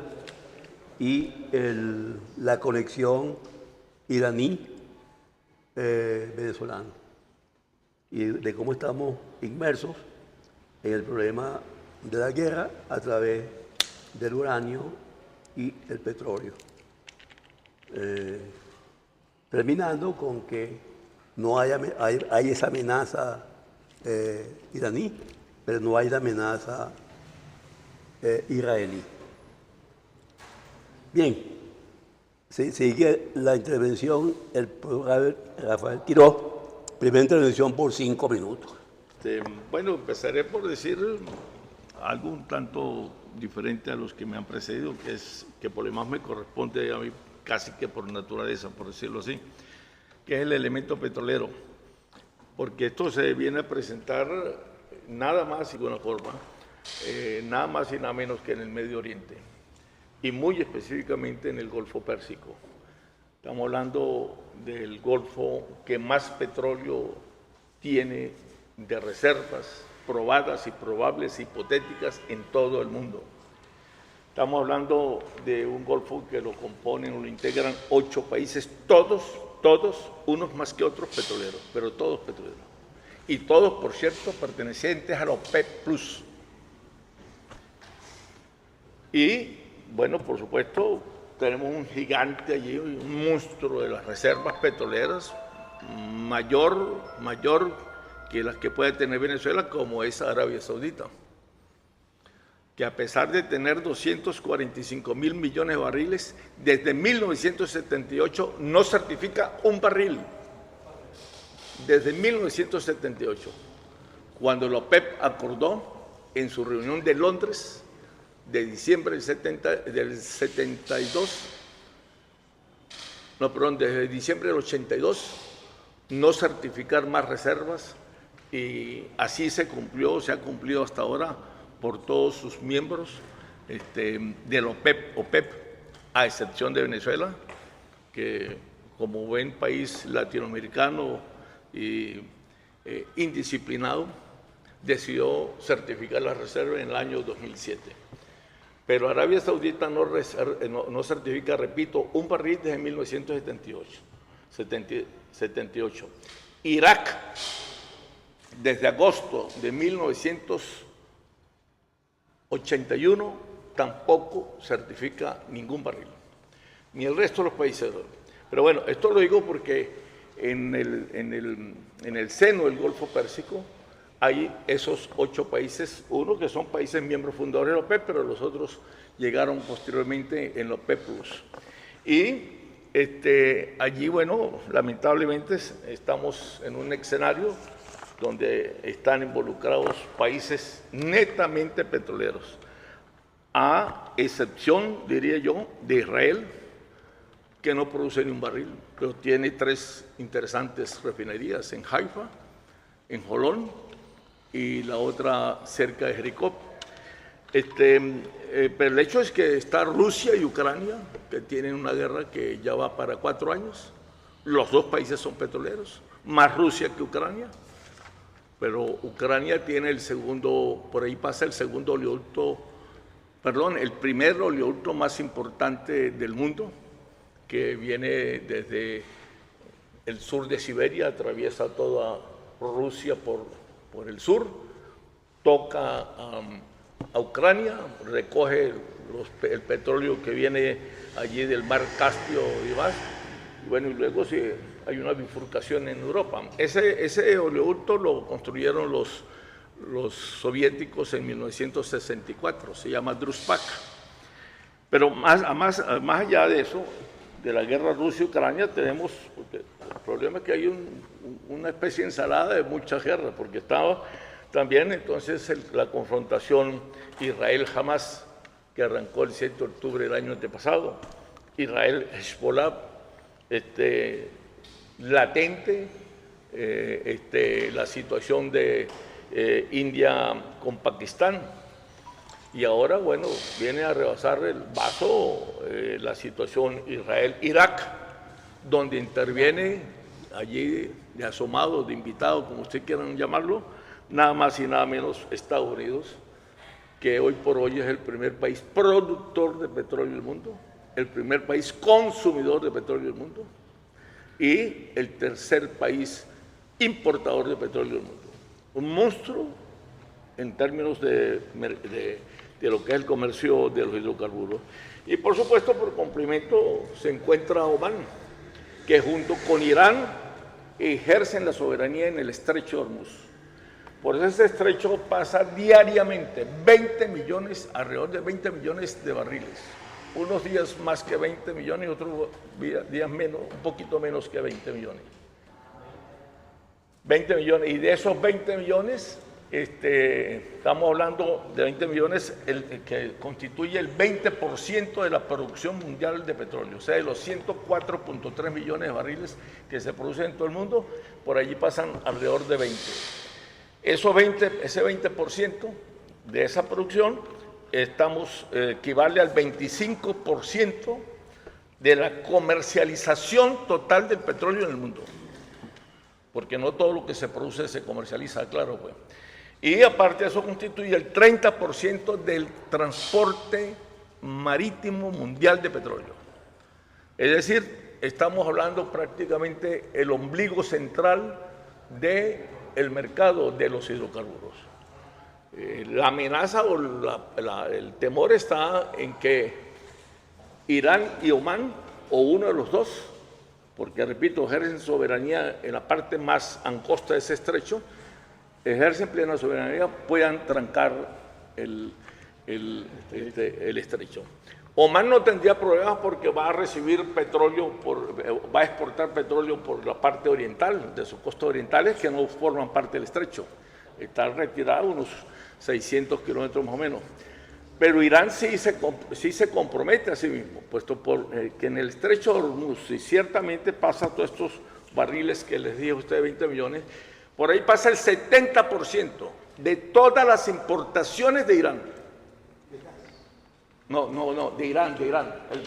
y la conexión iraní-venezolana. Y de cómo estamos inmersos en el problema de la guerra a través del uranio y el petróleo. Terminando con que no hay esa amenaza iraní, pero no hay la amenaza israelí. Bien, sigue la intervención el profesor Rafael Quiroz, primera intervención por 5 minutos. Bueno, empezaré por decir algo un tanto diferente a los que me han precedido, que es que por lo más me corresponde a mí casi que por naturaleza, por decirlo así, que es el elemento petrolero, porque esto se viene a presentar nada más y de una forma, nada más y nada menos que en el Medio Oriente, y muy específicamente en el Golfo Pérsico. Estamos hablando del Golfo que más petróleo tiene de reservas probadas y probables, hipotéticas en todo el mundo. Estamos hablando de un Golfo que lo componen o lo integran 8 países, todos, unos más que otros petroleros, pero todos petroleros. Y todos, por cierto, pertenecientes a la OPEP+. Y, bueno, por supuesto, tenemos un gigante allí, un monstruo de las reservas petroleras, mayor que las que puede tener Venezuela, como es Arabia Saudita, que a pesar de tener 245.000 millones de barriles, desde 1978 no certifica un barril. Desde 1978, cuando la OPEP acordó en su reunión de Londres de diciembre del 72, desde diciembre del 82, no certificar más reservas, y así se ha cumplido hasta ahora por todos sus miembros de la OPEP, a excepción de Venezuela, que como buen país latinoamericano y indisciplinado, decidió certificar las reservas en el año 2007. Pero Arabia Saudita no certifica, repito, un barril desde 1978. Irak, desde agosto de 1981, tampoco certifica ningún barril, ni el resto de los países. Pero bueno, esto lo digo porque en el seno del Golfo Pérsico hay esos 8 países, uno que son países miembros fundadores de la OPEP, pero los otros llegaron posteriormente en la OPEP+. Y allí, bueno, lamentablemente estamos en un escenario donde están involucrados países netamente petroleros, a excepción, diría yo, de Israel, que no produce ni un barril, pero tiene 3 interesantes refinerías en Haifa, en Jolón y la otra cerca de Jericó. Pero el hecho es que está Rusia y Ucrania, que tienen una guerra que ya va para 4 años. Los 2 países son petroleros, más Rusia que Ucrania. Pero Ucrania tiene el segundo, por ahí pasa el primer oleoducto más importante del mundo, que viene desde el sur de Siberia, atraviesa toda Rusia por el sur, toca a Ucrania, recoge el petróleo que viene allí del mar Caspio y demás. Y bueno, y luego sí, hay una bifurcación en Europa. Ese oleoducto lo construyeron los soviéticos en 1964, se llama Druzhbak. Pero más allá de eso, de la guerra Rusia-Ucrania, tenemos, el problema es que hay una especie de ensalada de muchas guerras, porque estaba también entonces la confrontación Israel-Hamas, que arrancó el 7 de octubre del año antepasado, Israel-Hezbollah, latente, la situación de India con Pakistán, y ahora, bueno, viene a rebasar el vaso la situación Israel-Irak, donde interviene allí de asomado, de invitado, como ustedes quieran llamarlo, nada más y nada menos Estados Unidos, que hoy por hoy es el primer país productor de petróleo del mundo, el primer país consumidor de petróleo del mundo y el tercer país importador de petróleo del mundo. Un monstruo en términos de lo que es el comercio de los hidrocarburos. Y por supuesto, por complemento, se encuentra Omán, que junto con Irán ejercen la soberanía en el estrecho de Hormuz. Por eso ese estrecho pasa diariamente 20 millones, alrededor de 20 millones de barriles. Unos días más que 20 millones y otros días menos, un poquito menos que 20 millones. 20 millones, y de esos 20 millones, estamos hablando de 20 millones que constituye el 20% de la producción mundial de petróleo, o sea, de los 104.3 millones de barriles que se producen en todo el mundo, por allí pasan alrededor de 20. Ese 20% de esa producción equivale al 25% de la comercialización total del petróleo en el mundo, porque no todo lo que se produce se comercializa, claro, pues. Y aparte eso constituye el 30% del transporte marítimo mundial de petróleo. Es decir, estamos hablando prácticamente el ombligo central del mercado de los hidrocarburos. La amenaza o el temor está en que Irán y Omán, o uno de los dos, porque repito, ejercen soberanía en la parte más angosta de ese estrecho, ejercen plena soberanía, puedan trancar el estrecho. Omán no tendría problemas porque va a recibir petróleo, va a exportar petróleo por la parte oriental, de sus costas orientales, que no forman parte del estrecho. Está retirado unos 600 kilómetros más o menos. Pero Irán sí se compromete a sí mismo, puesto que en el estrecho de Hormuz, si ciertamente pasa todos estos barriles que les dije a ustedes, 20 millones, por ahí pasa el 70% de todas las importaciones de Irán. No, de Irán. El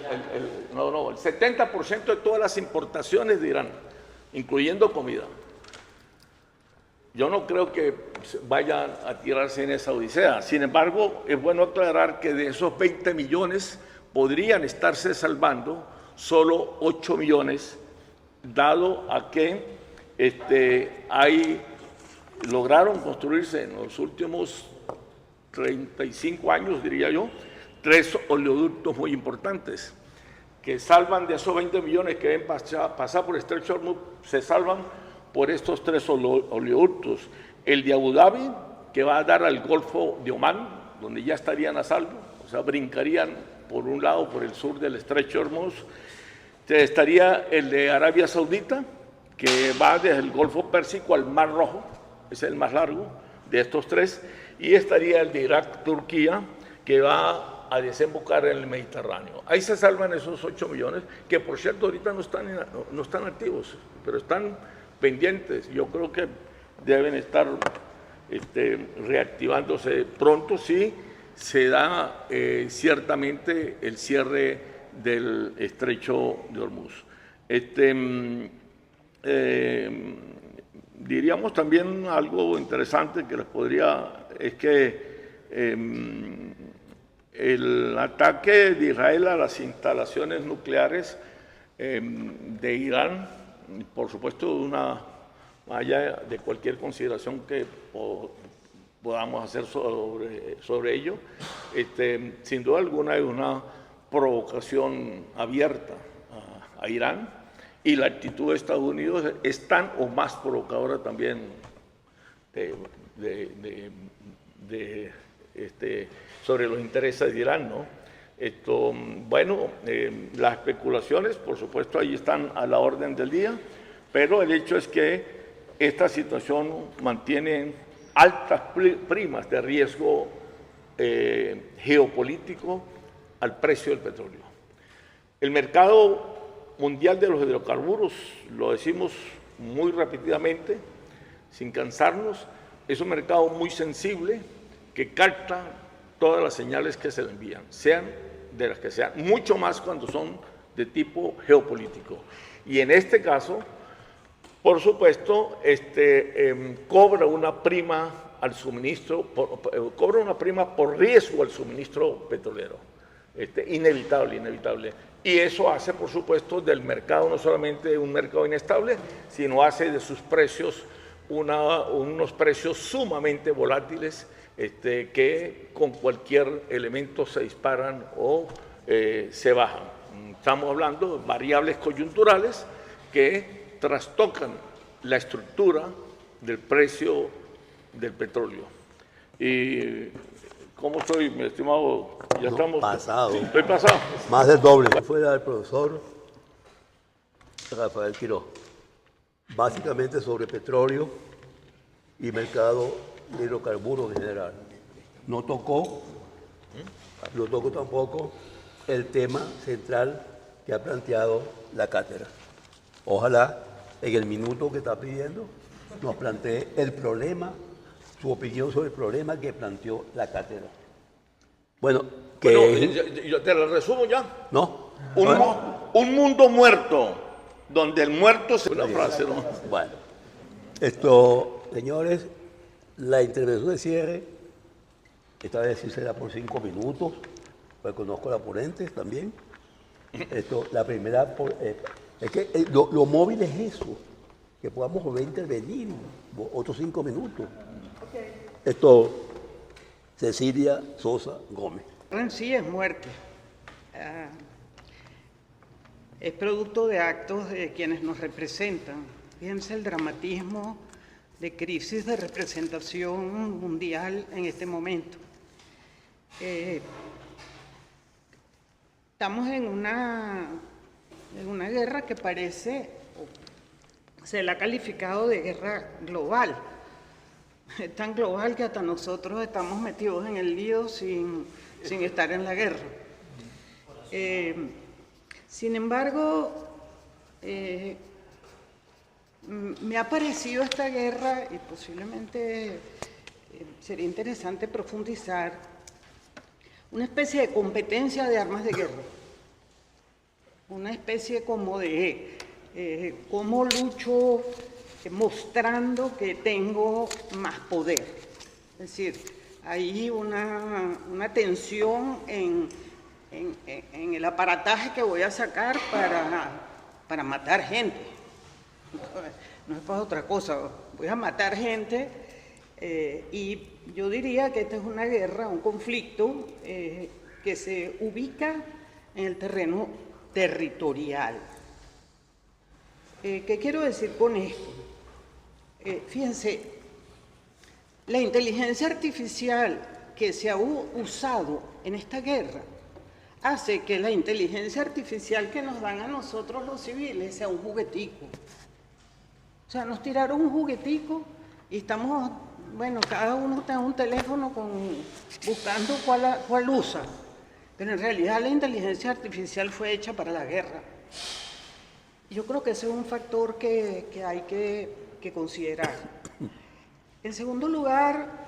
70% de todas las importaciones de Irán, incluyendo comida. Yo no creo que vayan a tirarse en esa odisea. Sin embargo, es bueno aclarar que de esos 20 millones podrían estarse salvando solo 8 millones, dado a que lograron construirse en los últimos 35 años, diría yo, 3 oleoductos muy importantes que salvan de esos 20 millones que ven pasar por el estrecho de Hormuz, se salvan por estos 3 oleoductos. El de Abu Dhabi, que va a dar al Golfo de Omán, donde ya estarían a salvo, o sea, brincarían por un lado por el sur del estrecho de Hormuz. Estaría el de Arabia Saudita, que va desde el Golfo Pérsico al Mar Rojo, es el más largo de estos 3, y estaría el de Irak-Turquía, que va a desembocar en el Mediterráneo. Ahí se salvan esos 8 millones, que por cierto ahorita no están activos, pero están pendientes. Yo creo que deben estar reactivándose pronto si se da ciertamente el cierre del estrecho de Hormuz. Diríamos también algo interesante que les podría, es que el ataque de Israel a las instalaciones nucleares de Irán, por supuesto, más allá de cualquier consideración que podamos hacer sobre ello. Sin duda alguna hay una provocación abierta a Irán, y la actitud de Estados Unidos es tan o más provocadora también sobre los intereses de Irán, ¿no? Bueno, las especulaciones, por supuesto, ahí están a la orden del día, pero el hecho es que esta situación mantiene altas primas de riesgo geopolítico al precio del petróleo. El mercado mundial de los hidrocarburos, lo decimos muy repetidamente, sin cansarnos, es un mercado muy sensible que capta todas las señales que se le envían, sean de las que sean, mucho más cuando son de tipo geopolítico. Y en este caso, por supuesto, cobra una prima al suministro, cobra una prima por riesgo al suministro petrolero. Inevitable. Y eso hace, por supuesto, del mercado no solamente un mercado inestable, sino hace de sus precios unos precios sumamente volátiles, que con cualquier elemento se disparan o se bajan. Estamos hablando de variables coyunturales que trastocan la estructura del precio del petróleo. Y ¿cómo estoy, mi estimado? Ya No, estamos. pasado. Sí, estoy pasado. Más del doble. Fuera del profesor Rafael Quiroz. Básicamente sobre petróleo y mercado de hidrocarburos en general. No tocó tampoco el tema central que ha planteado la cátedra. Ojalá en el minuto que está pidiendo nos plantee el problema, su opinión sobre el problema que planteó la cátedra. Bueno, Yo te lo resumo ya. ¿no? Un mundo muerto, donde el muerto se... Una frase, ¿no? Bueno, señores, la intervención de cierre, esta vez sí será por 5 minutos, pues conozco a la ponente también. La primera, es que lo móvil es eso, que podamos volver a intervenir otros 5 minutos. Okay. Cecilia Sosa Gómez. En sí es muerte. Es producto de actos de quienes nos representan. Fíjense el dramatismo de crisis de representación mundial en este momento. Estamos en una guerra que se la ha calificado de guerra global. Es tan global que hasta nosotros estamos metidos en el lío sin estar en la guerra. Sin embargo, me ha parecido esta guerra, y posiblemente sería interesante profundizar, una especie de competencia de armas de guerra, una especie como de cómo lucho mostrando que tengo más poder. Es decir, hay una tensión en el aparataje que voy a sacar para matar gente. No es para otra cosa, voy a matar gente y yo diría que esta es una guerra, un conflicto que se ubica en el terreno territorial. ¿Qué quiero decir con esto? Fíjense, la inteligencia artificial que se ha usado en esta guerra hace que la inteligencia artificial que nos dan a nosotros los civiles sea un juguetico. O sea, nos tiraron un juguetico y estamos, bueno, cada uno está en un teléfono buscando cuál usa. Pero en realidad la inteligencia artificial fue hecha para la guerra. Yo creo que ese es un factor que hay que considerar. En segundo lugar,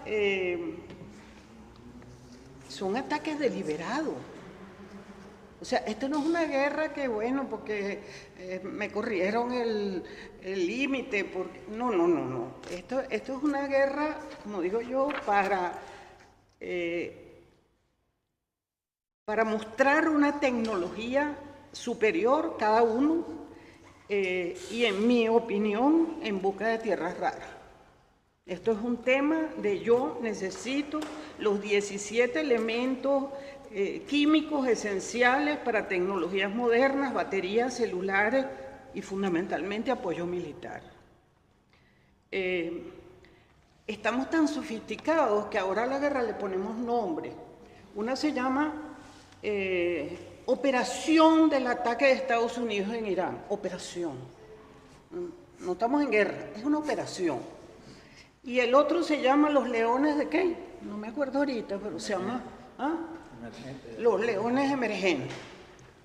son ataques deliberados. O sea, esto no es una guerra que, bueno, porque me corrieron el límite. No. Esto es una guerra, como digo yo, para mostrar una tecnología superior cada uno y, en mi opinión, en busca de tierras raras. Esto es un tema de yo necesito los 17 elementos químicos esenciales para tecnologías modernas, baterías celulares y fundamentalmente apoyo militar. Estamos tan sofisticados que ahora a la guerra le ponemos nombre. Una se llama Operación del ataque de Estados Unidos en Irán. Operación. No estamos en guerra, es una operación. Y el otro se llama Los Leones de qué? No me acuerdo ahorita, pero se llama Los Leones Emergentes.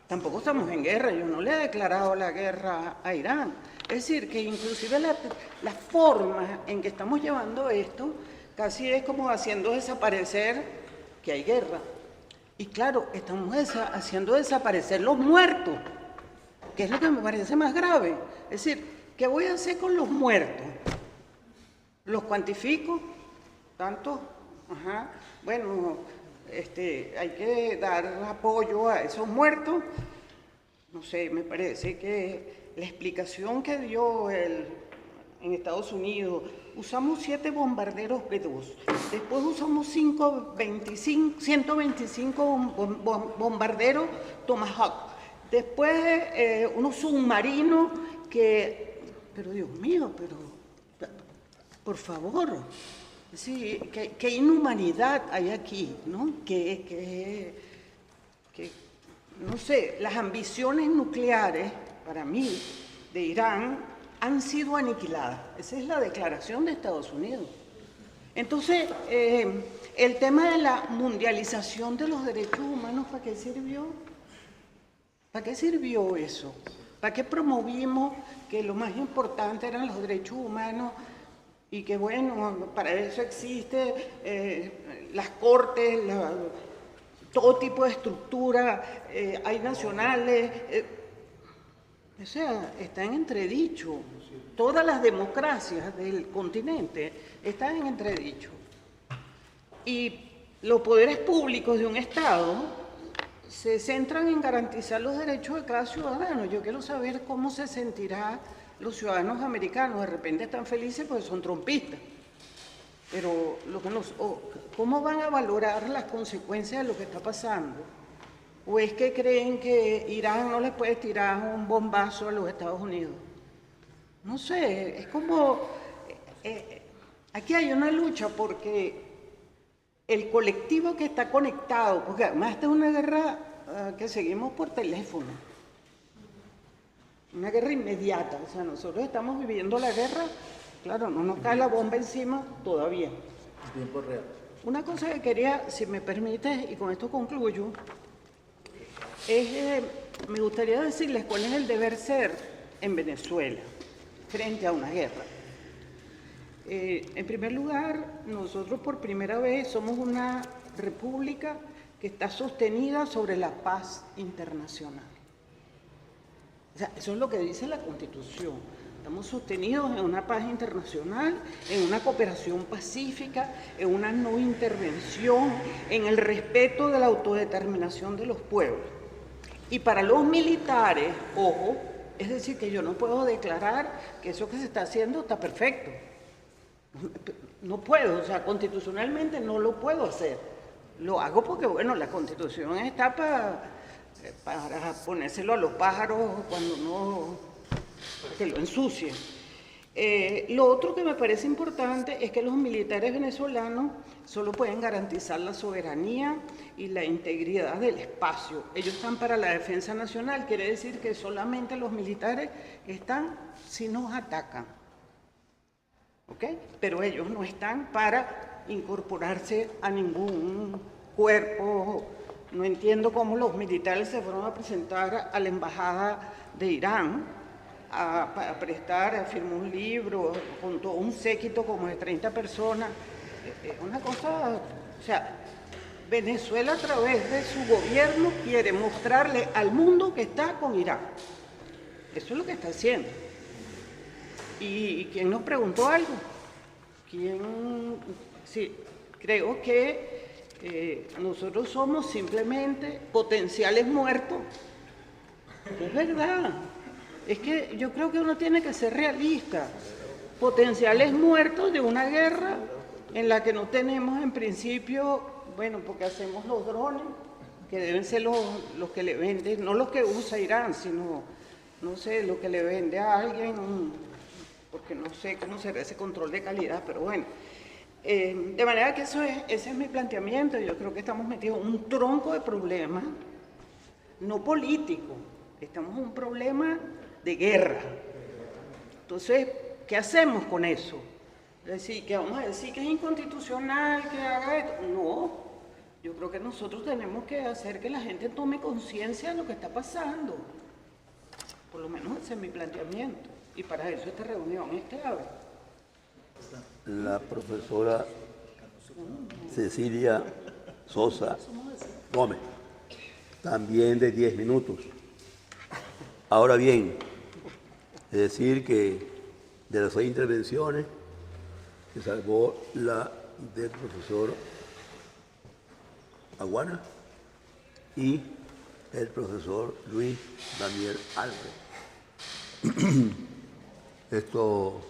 Tampoco estamos en guerra, yo no le he declarado la guerra a Irán. Es decir, que inclusive la forma en que estamos llevando esto casi es como haciendo desaparecer que hay guerra. Y claro, estamos haciendo desaparecer los muertos, que es lo que me parece más grave. Es decir, ¿qué voy a hacer con los muertos? ¿Los cuantifico? ¿Tanto? Ajá. Bueno, hay que dar apoyo a esos muertos. No sé, me parece que la explicación que dio en Estados Unidos, usamos 7 bombarderos B-2, después usamos 125 bombarderos Tomahawk, después unos submarinos que, pero Dios mío, pero por favor, sí, qué inhumanidad hay aquí, ¿no? No sé, las ambiciones nucleares, para mí, de Irán, han sido aniquiladas. Esa es la declaración de Estados Unidos. Entonces, el tema de la mundialización de los derechos humanos, ¿para qué sirvió? ¿Para qué sirvió eso? ¿Para qué promovimos que lo más importante eran los derechos humanos y que, bueno, para eso existe las cortes, todo tipo de estructura, hay nacionales? O sea, está en entredicho. Todas las democracias del continente están en entredicho. Y los poderes públicos de un Estado se centran en garantizar los derechos de cada ciudadano. Yo quiero saber cómo se sentirán los ciudadanos americanos. De repente están felices porque son trumpistas. Pero ¿cómo van a valorar las consecuencias de lo que está pasando? ¿O es que creen que Irán no les puede tirar un bombazo a los Estados Unidos? No sé, es como... aquí hay una lucha porque el colectivo que está conectado, porque además esta es una guerra que seguimos por teléfono, una guerra inmediata, o sea, nosotros estamos viviendo la guerra, claro, no nos cae la bomba encima todavía. En tiempo real. Una cosa que quería, si me permite, y con esto concluyo, me gustaría decirles cuál es el deber ser en Venezuela frente a una guerra. En primer lugar, nosotros por primera vez somos una república que está sostenida sobre la paz internacional. O sea, eso es lo que dice la Constitución. Estamos sostenidos en una paz internacional, en una cooperación pacífica, en una no intervención, en el respeto de la autodeterminación de los pueblos. Y para los militares, ojo, es decir, que yo no puedo declarar que eso que se está haciendo está perfecto. No puedo, o sea, constitucionalmente no lo puedo hacer. Lo hago porque, bueno, la Constitución está para ponérselo a los pájaros cuando no, que lo ensucien. Lo otro que me parece importante es que los militares venezolanos solo pueden garantizar la soberanía y la integridad del espacio. Ellos están para la defensa nacional, quiere decir que solamente los militares están si nos atacan. ¿Ok? Pero ellos no están para incorporarse a ningún cuerpo. No entiendo cómo los militares se fueron a presentar a la embajada de Irán a prestar, a firmar un libro con todo un séquito como de 30 personas. Es una cosa, o sea, Venezuela a través de su gobierno quiere mostrarle al mundo que está con Irán. Eso es lo que está haciendo. ¿Y quién nos preguntó algo? Sí, creo que nosotros somos simplemente potenciales muertos. Es verdad. Es que yo creo que uno tiene que ser realista. potenciales muertos de una guerra en la que no tenemos en principio, bueno, porque hacemos los drones, que deben ser los que le venden, no los que usa Irán, sino, no sé, lo que le vende a alguien, porque no sé cómo será ese control de calidad, pero bueno. De manera que ese es mi planteamiento. Yo creo que estamos metidos en un tronco de problemas, no político, estamos en un problema de guerra. Entonces, ¿qué hacemos con eso? Es decir, que vamos a decir que es inconstitucional, que haga esto. No, yo creo que nosotros tenemos que hacer que la gente tome conciencia de lo que está pasando. Por lo menos ese es mi planteamiento. Y para eso esta reunión es clave. La profesora Cecilia Sosa Gómez, también de 10 minutos. Ahora bien, es decir que de las 6 intervenciones se salvó la del profesor Aguana y el profesor Luis Daniel Alves. Esto,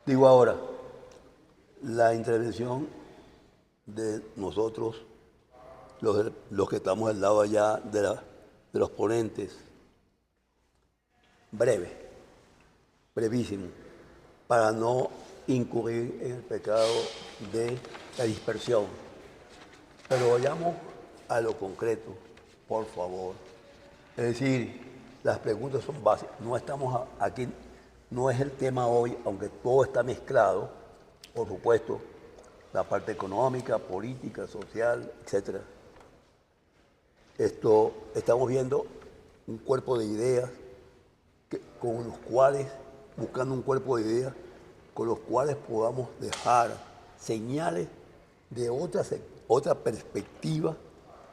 digo ahora, la intervención de nosotros, los que estamos al lado allá de los ponentes, brevísimo, para no incurrir en el pecado de la dispersión. Pero vayamos a lo concreto, por favor. Es decir, las preguntas son básicas. No estamos aquí, no es el tema hoy, aunque todo está mezclado, por supuesto, la parte económica, política, social, etc. Estamos viendo un cuerpo de ideas con los cuales, buscando un cuerpo de ideas, con los cuales podamos dejar señales de otra perspectiva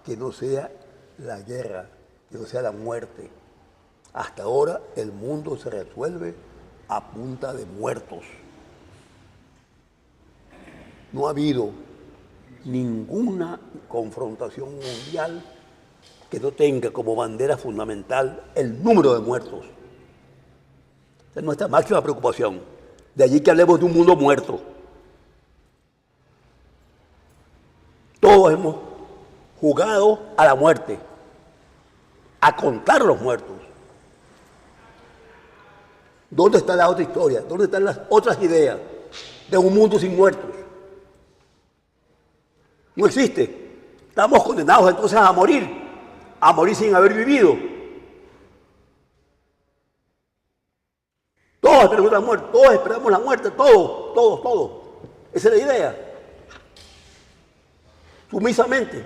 que no sea la guerra, que no sea la muerte. Hasta ahora el mundo se resuelve a punta de muertos. No ha habido ninguna confrontación mundial que no tenga como bandera fundamental el número de muertos. Esa es nuestra máxima preocupación. De allí que hablemos de un mundo muerto. Todos hemos jugado a la muerte, a contar los muertos. ¿Dónde está la otra historia? ¿Dónde están las otras ideas de un mundo sin muertos? No existe. Estamos condenados entonces a morir sin haber vivido. Todos esperamos la muerte, todos esperamos la muerte, todos. Esa es la idea. Sumisamente,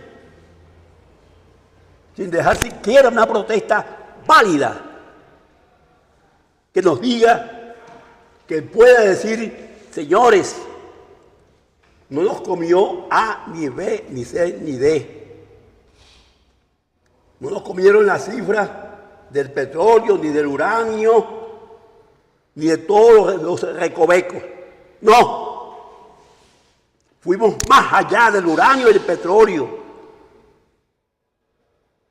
sin dejar siquiera una protesta válida que nos diga, que pueda decir, señores, no nos comió A, ni B, ni C, ni D. No nos comieron las cifras del petróleo, ni del uranio, ni de todos los recovecos. No. Fuimos más allá del uranio y del petróleo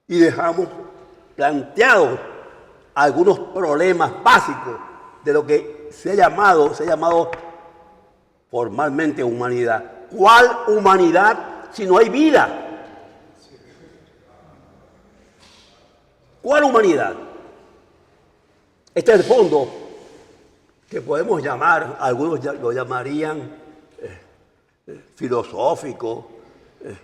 y dejamos planteados algunos problemas básicos de lo que se ha llamado formalmente humanidad. ¿Cuál humanidad si no hay vida? ¿Cuál humanidad? Este es el fondo que podemos llamar, algunos lo llamarían filosófico,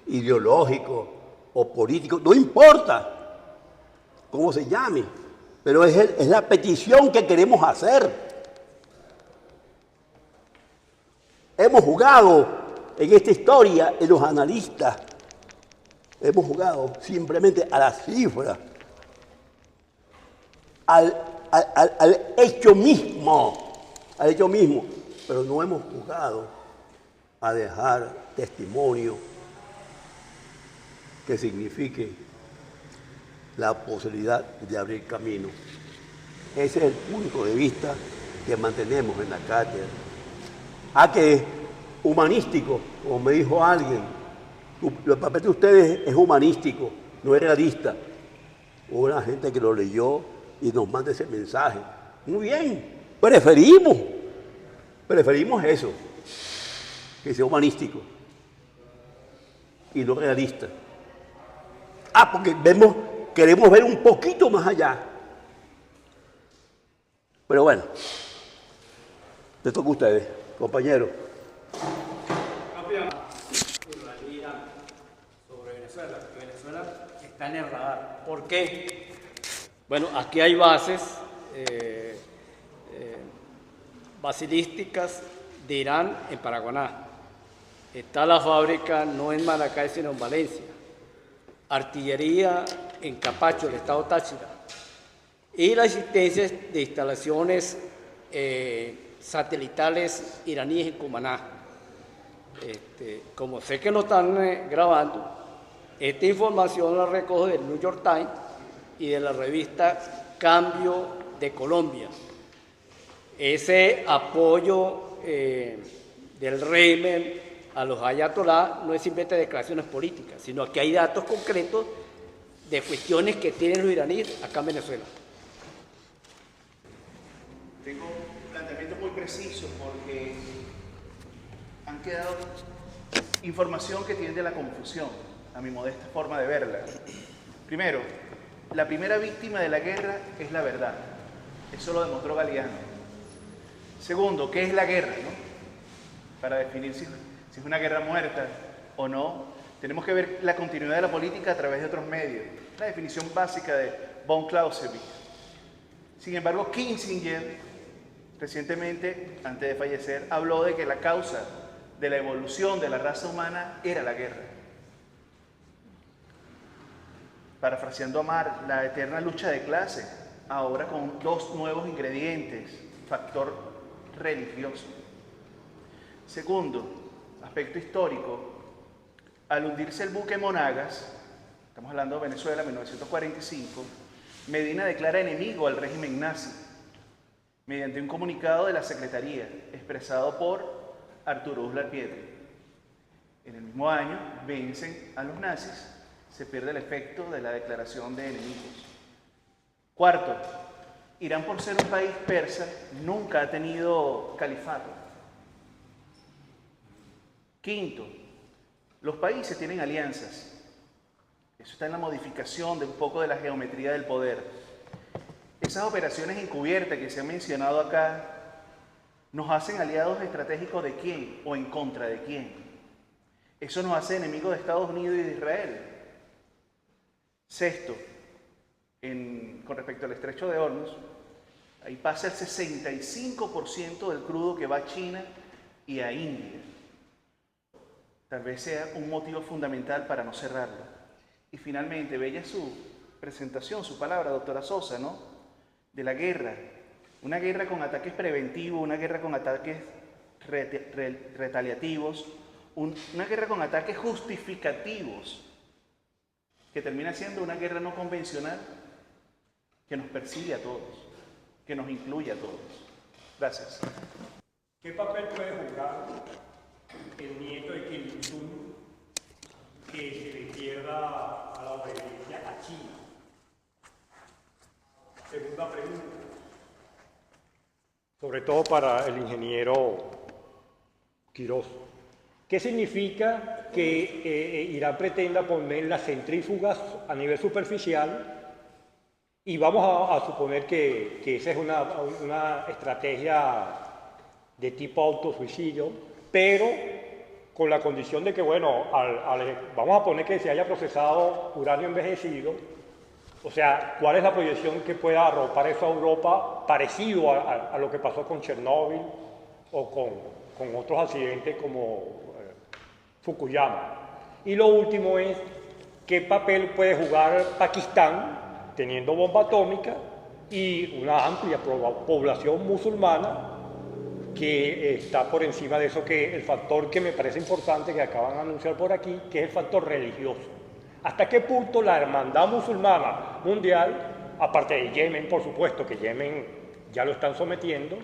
ideológico o político, no importa cómo se llame, pero es la petición que queremos hacer. Hemos jugado en esta historia, en los analistas, hemos jugado simplemente a las cifras, al hecho mismo, pero no hemos jugado a dejar testimonio que signifique la posibilidad de abrir camino. Ese es el punto de vista que mantenemos en la cátedra. Que es humanístico, como me dijo alguien, el papel de ustedes es humanístico, no es realista. Hubo una gente que lo leyó y nos manda ese mensaje. Muy bien, preferimos Preferimos eso, que sea humanístico y no realista. Porque queremos ver un poquito más allá. Pero bueno, les toca a ustedes, compañeros. Sobre Venezuela, que Venezuela está en el radar. ¿Por qué? Bueno, aquí hay bases basilísticas de Irán en Paraguaná. Está la fábrica no en Maracay, sino en Valencia. Artillería en Capacho, el estado Táchira. Y la existencia de instalaciones satelitales iraníes en Cumaná. Como sé que lo están grabando, esta información la recojo del New York Times y de la revista Cambio de Colombia. Ese apoyo del régimen a los ayatolás no es simplemente declaraciones políticas, sino que hay datos concretos de cuestiones que tienen los iraníes acá en Venezuela. Tengo planteamientos muy precisos porque han quedado información que tiende a la confusión, a mi modesta forma de verla. Primero, la primera víctima de la guerra es la verdad. Eso lo demostró Galeano. Segundo, ¿qué es la guerra? ¿No? Para definir si es una guerra muerta o no, tenemos que ver la continuidad de la política a través de otros medios. La definición básica de von Clausewitz. Sin embargo, Kissinger, recientemente, antes de fallecer, habló de que la causa de la evolución de la raza humana era la guerra. Parafraseando a Marx, la eterna lucha de clase, ahora con dos nuevos ingredientes, factor religioso. Segundo, aspecto histórico, al hundirse el buque Monagas, estamos hablando de Venezuela, 1945, Medina declara enemigo al régimen nazi, mediante un comunicado de la Secretaría, expresado por Arturo Uslar Pietri. En el mismo año, vencen a los nazis, se pierde el efecto de la declaración de enemigos. Cuarto, Irán, por ser un país persa, nunca ha tenido califato. Quinto, los países tienen alianzas. Eso está en la modificación de un poco de la geometría del poder. Esas operaciones encubiertas que se han mencionado acá nos hacen aliados estratégicos de quién o en contra de quién. Eso nos hace enemigos de Estados Unidos y de Israel. Sexto, con respecto al estrecho de Hormuz, ahí pasa el 65% del crudo que va a China y a India. Tal vez sea un motivo fundamental para no cerrarlo. Y finalmente, bella su presentación, su palabra, doctora Sosa, ¿no? De la guerra. Una guerra con ataques preventivos, una guerra con ataques retaliativos, una guerra con ataques justificativos, que termina siendo una guerra no convencional que nos persigue a todos, que nos incluye a todos. Gracias. ¿Qué papel puede jugar el nieto de Kim Il-sung que se le pierda a la obediencia a China? Segunda pregunta. Sobre todo para el ingeniero Quiroz. ¿Qué significa que Irán pretenda poner las centrífugas a nivel superficial? Y vamos a suponer que esa es una estrategia de tipo autosuicidio, pero con la condición de que, bueno, vamos a poner que se haya procesado uranio envejecido, o sea, ¿cuál es la proyección que pueda arropar eso a Europa parecido a lo que pasó con Chernóbil o con otros accidentes como Fukuyama? Y lo último es, ¿qué papel puede jugar Pakistán teniendo bomba atómica y una amplia población musulmana que está por encima de eso, que el factor que me parece importante que acaban de anunciar por aquí, que es el factor religioso? ¿Hasta qué punto la hermandad musulmana mundial, aparte de Yemen, por supuesto, que Yemen ya lo están sometiendo,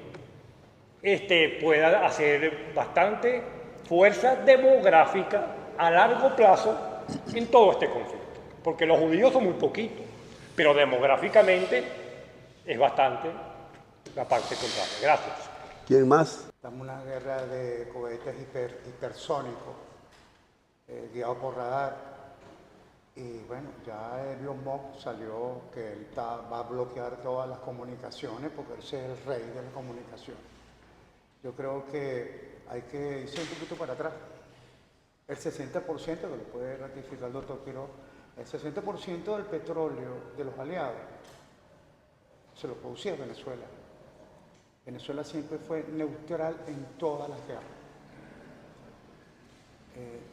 pueda hacer bastante fuerza demográfica a largo plazo en todo este conflicto? Porque los judíos son muy poquitos, pero demográficamente es bastante la parte contraria. Gracias. ¿Quién más? Estamos en una guerra de cohetes hipersónicos guiados por radar. Y bueno, ya Elon Musk salió que él va a bloquear todas las comunicaciones porque él es el rey de la comunicación. Yo creo que hay que irse un poquito para atrás. El 60%, que lo puede ratificar el doctor Quiroz, el 60% del petróleo de los aliados se lo producía Venezuela. Venezuela siempre fue neutral en todas las guerras.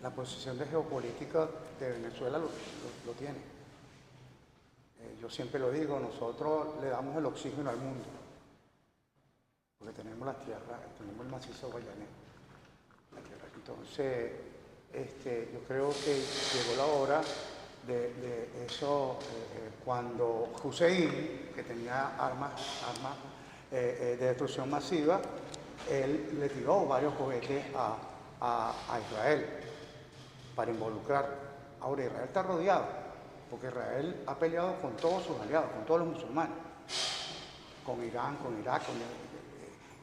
La posición de geopolítica de Venezuela lo tiene. Yo siempre lo digo, nosotros le damos el oxígeno al mundo, porque tenemos la tierra, tenemos el macizo guayanés. Entonces, yo creo que llegó la hora de eso, cuando Hussein, que tenía armas de destrucción masiva, él le tiró varios cohetes a Israel para involucrar. Ahora Israel está rodeado, porque Israel ha peleado con todos sus aliados, con todos los musulmanes, con Irán, con Irak,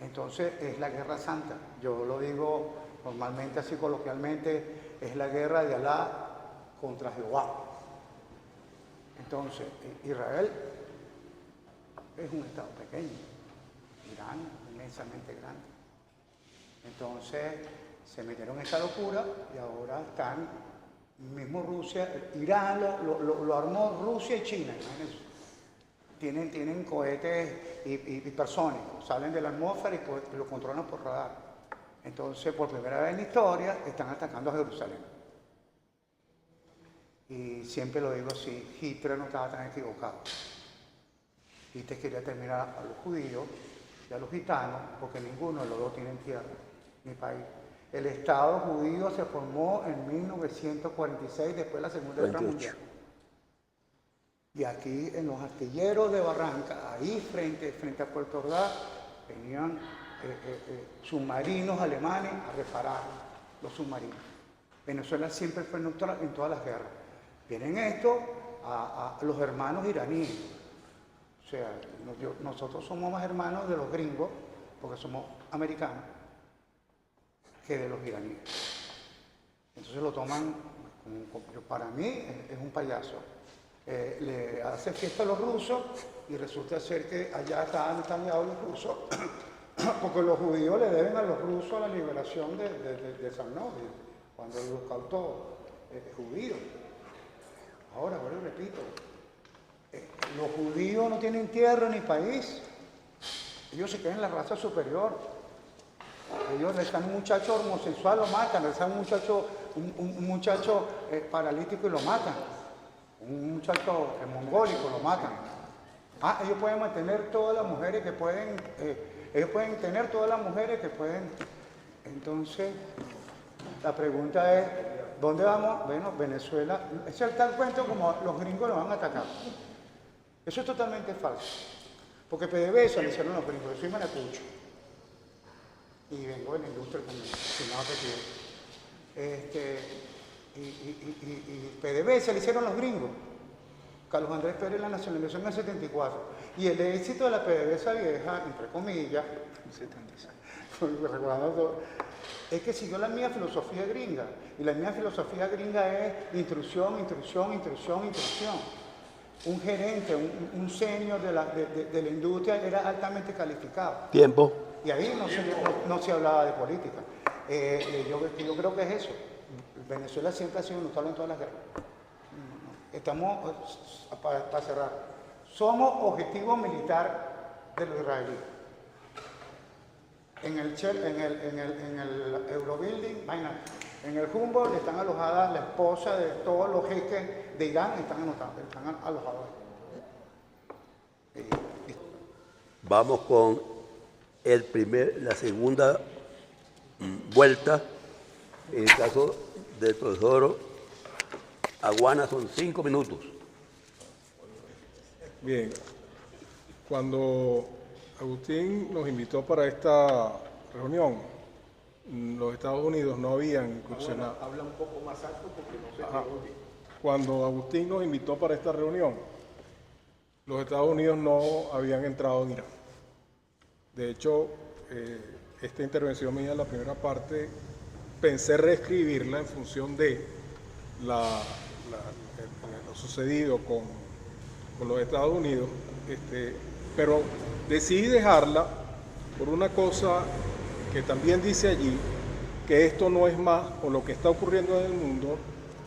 entonces es la guerra santa. Yo lo digo normalmente, así coloquialmente, es la guerra de Alá contra Jehová. Entonces, Israel es un estado pequeño, Irán inmensamente grande. Entonces, se metieron en esta locura y ahora están, mismo Rusia, Irán lo armó Rusia y China, imagínense. Tienen cohetes hipersónicos, salen de la atmósfera y lo controlan por radar. Entonces, por primera vez en la historia, están atacando a Jerusalén. Y siempre lo digo así, Hitler no estaba tan equivocado. Hitler quería terminar a los judíos y a los gitanos, porque ninguno de los dos tiene tierra ni país. El Estado judío se formó en 1946, después de la Segunda Guerra Mundial. Y aquí en los astilleros de Barranca, ahí frente a Puerto Ordaz, venían submarinos alemanes a reparar los submarinos. Venezuela siempre fue neutral en todas las guerras. Vienen esto a los hermanos iraníes. O sea, nosotros somos más hermanos de los gringos, porque somos americanos, que de los iraníes. Entonces lo toman, para mí es un payaso. Le hace fiesta a los rusos y resulta ser que allá están aliados los rusos, porque los judíos le deben a los rusos la liberación de Sarnovi, cuando el holocausto judío. Ahora, bueno, repito, los judíos no tienen tierra ni país, ellos se creen la raza superior. Ellos le están un muchacho homosexual, lo matan, le están un muchacho paralítico y lo matan, un muchacho mongólico lo matan. Ellos pueden mantener todas las mujeres que pueden, ellos pueden tener todas las mujeres que pueden. Entonces, la pregunta es, ¿dónde vamos? Bueno, Venezuela, ese es tal cuento como los gringos lo van a atacar. Eso es totalmente falso, porque PDVSA le hicieron los gringos, yo soy maracucho. Y vengo de la industria como y PDVSA le hicieron los gringos. Carlos Andrés Pérez la nacionalizó en el 74. Y el éxito de la PDVSA vieja, entre comillas, es que siguió la mía filosofía gringa. Y la mía filosofía gringa es intrusión. Un gerente, un senior de la industria era altamente calificado. Tiempo. Y ahí no se hablaba de política. Yo creo que es eso. Venezuela siempre ha sido neutral en todas las guerras. Estamos, para cerrar, somos objetivo militar de los israelíes. En el Eurobuilding, en el Humboldt están alojadas la esposa de todos los jeques de Irán, están alojados. Vamos con la segunda vuelta. En el caso del profesor Aguana son 5 minutos. Bien, cuando Agustín nos invitó para esta reunión, los Estados Unidos no habían incursionado. Habla un poco más alto porque no se oye. Cuando Agustín nos invitó para esta reunión, los Estados Unidos no habían entrado en Irak. De hecho, esta intervención mía, la primera parte, pensé reescribirla en función de lo sucedido con los Estados Unidos, pero decidí dejarla por una cosa que también dice allí, que esto no es más, o lo que está ocurriendo en el mundo,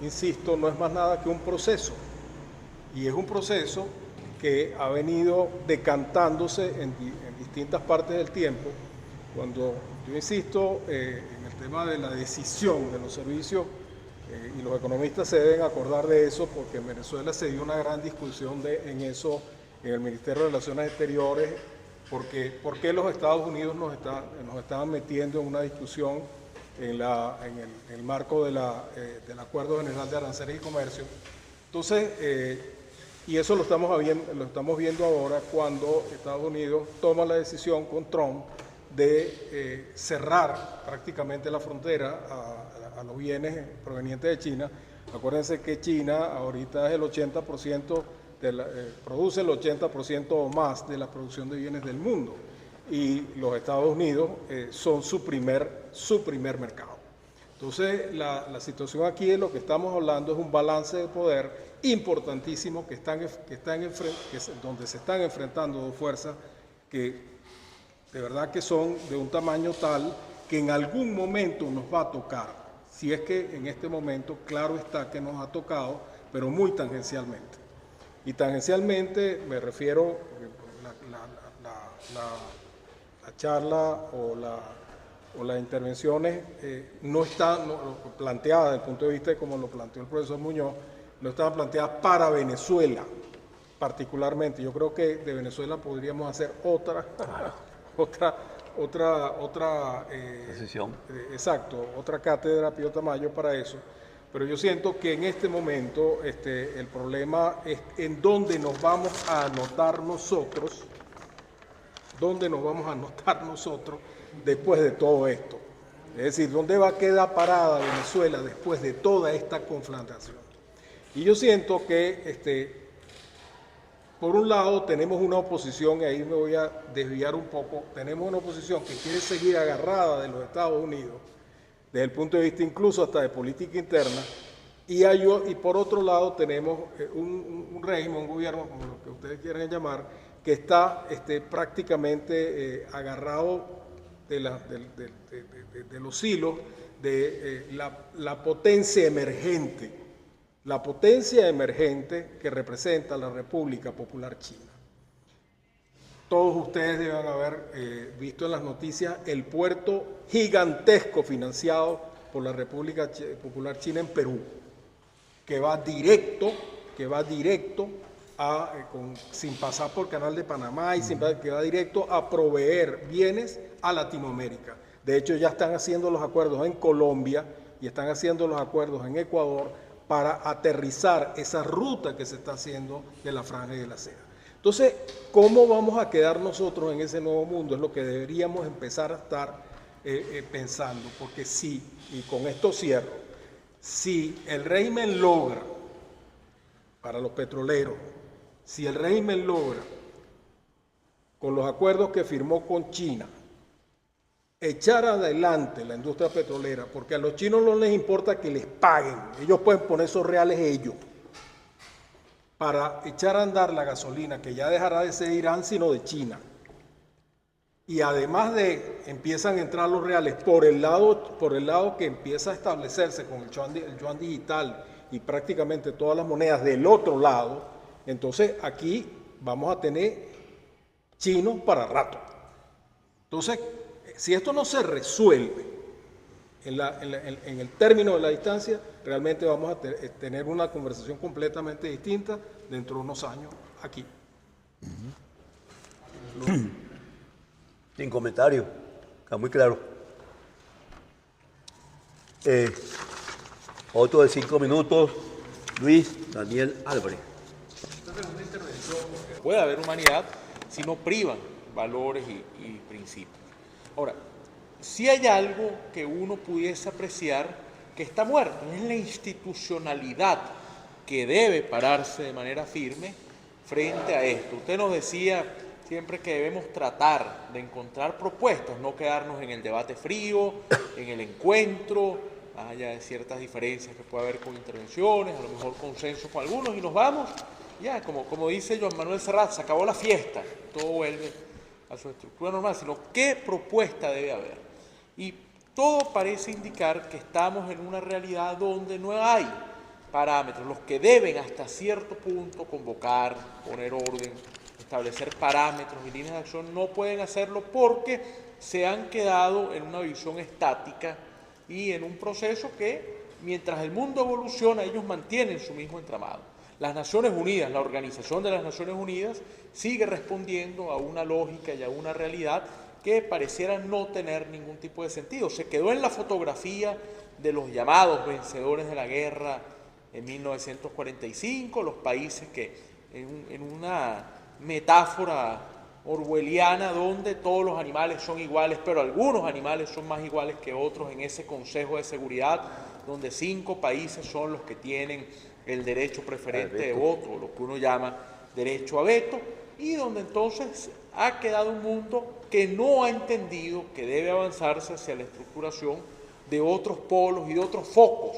insisto, no es más nada que un proceso. Y es un proceso que ha venido decantándose en distintas partes del tiempo. Cuando yo insisto en el tema de la decisión de los servicios, y los economistas se deben acordar de eso, porque en Venezuela se dio una gran discusión en eso, en el Ministerio de Relaciones Exteriores, porque por qué los Estados Unidos nos estaban metiendo en una discusión en el marco del Acuerdo General de Aranceles y Comercio. Entonces, y eso lo estamos viendo ahora cuando Estados Unidos toma la decisión con Trump de cerrar prácticamente la frontera a los bienes provenientes de China. Acuérdense que China ahorita es el 80%, produce el 80% o más de la producción de bienes del mundo, y los Estados Unidos son su primer mercado. Entonces, la situación aquí de lo que estamos hablando es un balance de poder importantísimo donde se están enfrentando dos fuerzas que de verdad que son de un tamaño tal que en algún momento nos va a tocar. Si es que en este momento, claro está que nos ha tocado, pero muy tangencialmente. Y tangencialmente me refiero, la charla o las intervenciones no están planteadas desde el punto de vista de como lo planteó el profesor Muñoz, no estaban planteadas para Venezuela particularmente. Yo creo que de Venezuela podríamos hacer otra decisión. Exacto, otra cátedra Pío Tamayo para eso. Pero yo siento que en este momento el problema es en dónde nos vamos a anotar nosotros, después de todo esto. Es decir, ¿dónde va a quedar parada Venezuela después de toda esta confrontación? Y yo siento que, por un lado, tenemos una oposición, y ahí me voy a desviar un poco, tenemos una oposición que quiere seguir agarrada de los Estados Unidos, desde el punto de vista incluso hasta de política interna, y por otro lado tenemos un régimen, un gobierno, como lo que ustedes quieran llamar, que está prácticamente agarrado de los hilos de la potencia emergente que representa la República Popular China. Todos ustedes deben haber visto en las noticias el puerto gigantesco financiado por la República Popular China en Perú, que va directo sin pasar por Canal de Panamá, que va directo a proveer bienes a Latinoamérica. De hecho, ya están haciendo los acuerdos en Colombia y están haciendo los acuerdos en Ecuador para aterrizar esa ruta que se está haciendo de la Franja de la Seda. Entonces, ¿cómo vamos a quedar nosotros en ese nuevo mundo? Es lo que deberíamos empezar a estar pensando, porque sí, y con esto cierro, si el régimen logra, para los petroleros, si el régimen logra, con los acuerdos que firmó con China, echar adelante la industria petrolera, porque a los chinos no les importa que les paguen, ellos pueden poner esos reales ellos, para echar a andar la gasolina, que ya dejará de ser de Irán, sino de China. Y además empiezan a entrar los reales por el lado que empieza a establecerse con el yuan digital y prácticamente todas las monedas del otro lado, entonces aquí vamos a tener chinos para rato. Entonces, si esto no se resuelve en el término de la distancia, realmente vamos a tener una conversación completamente distinta dentro de unos años aquí. Sin comentario, está muy claro. Otro de 5 minutos, Luis Daniel Álvarez. Puede haber humanidad si no privan valores y principios. Ahora, si hay algo que uno pudiese apreciar que está muerto, es la institucionalidad que debe pararse de manera firme frente a esto. Usted nos decía, siempre que debemos tratar de encontrar propuestas, no quedarnos en el debate frío, en el encuentro, más allá de ciertas diferencias que puede haber con intervenciones, a lo mejor consenso con algunos, y nos vamos, ya, como dice Joan Manuel Serrat, se acabó la fiesta, todo vuelve a su estructura normal, sino qué propuesta debe haber. Y todo parece indicar que estamos en una realidad donde no hay parámetros, los que deben hasta cierto punto convocar, poner orden, establecer parámetros y líneas de acción, no pueden hacerlo porque se han quedado en una visión estática y en un proceso que, mientras el mundo evoluciona, ellos mantienen su mismo entramado. Las Naciones Unidas, la Organización de las Naciones Unidas, sigue respondiendo a una lógica y a una realidad que pareciera no tener ningún tipo de sentido. Se quedó en la fotografía de los llamados vencedores de la guerra en 1945, los países que en una metáfora orwelliana donde todos los animales son iguales, pero algunos animales son más iguales que otros en ese Consejo de Seguridad, donde 5 países son los que tienen el derecho preferente de voto, lo que uno llama derecho a veto, y donde entonces ha quedado un mundo que no ha entendido que debe avanzarse hacia la estructuración de otros polos y de otros focos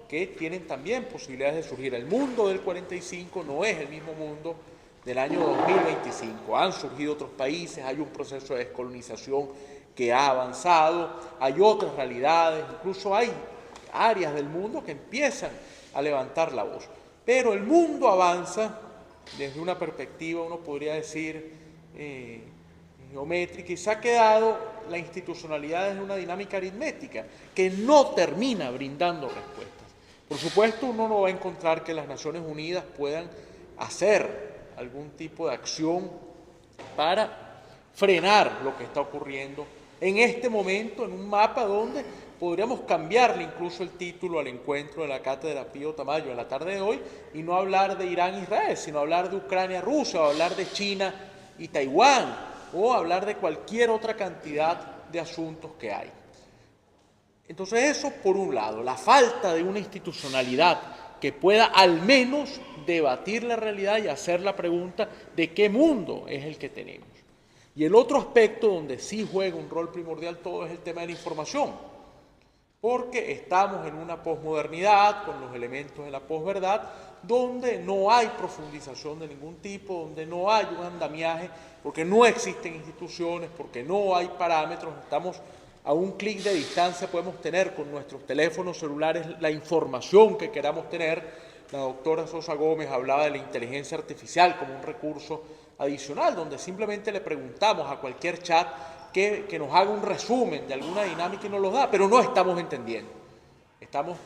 que tienen también posibilidades de surgir. El mundo del 45 no es el mismo mundo del año 2025. Han surgido otros países, hay un proceso de descolonización que ha avanzado, hay otras realidades, incluso hay áreas del mundo que empiezan a levantar la voz. Pero el mundo avanza desde una perspectiva, uno podría decir, geométrica, y se ha quedado la institucionalidad en una dinámica aritmética que no termina brindando respuestas. Por supuesto, uno no va a encontrar que las Naciones Unidas puedan hacer algún tipo de acción para frenar lo que está ocurriendo en este momento en un mapa donde podríamos cambiarle incluso el título al encuentro de la Cátedra Pío Tamayo en la tarde de hoy y no hablar de Irán-Israel, sino hablar de Ucrania-Rusia, o hablar de China y Taiwán, o hablar de cualquier otra cantidad de asuntos que hay. Entonces eso por un lado, la falta de una institucionalidad que pueda al menos debatir la realidad y hacer la pregunta de qué mundo es el que tenemos. Y el otro aspecto donde sí juega un rol primordial todo es el tema de la información, porque estamos en una posmodernidad con los elementos de la posverdad, donde no hay profundización de ningún tipo, donde no hay un andamiaje, porque no existen instituciones, porque no hay parámetros, estamos a un clic de distancia, podemos tener con nuestros teléfonos celulares la información que queramos tener. La doctora Sosa Gómez hablaba de la inteligencia artificial como un recurso adicional, donde simplemente le preguntamos a cualquier chat que nos haga un resumen de alguna dinámica y nos lo da, pero no estamos entendiendo. Estamos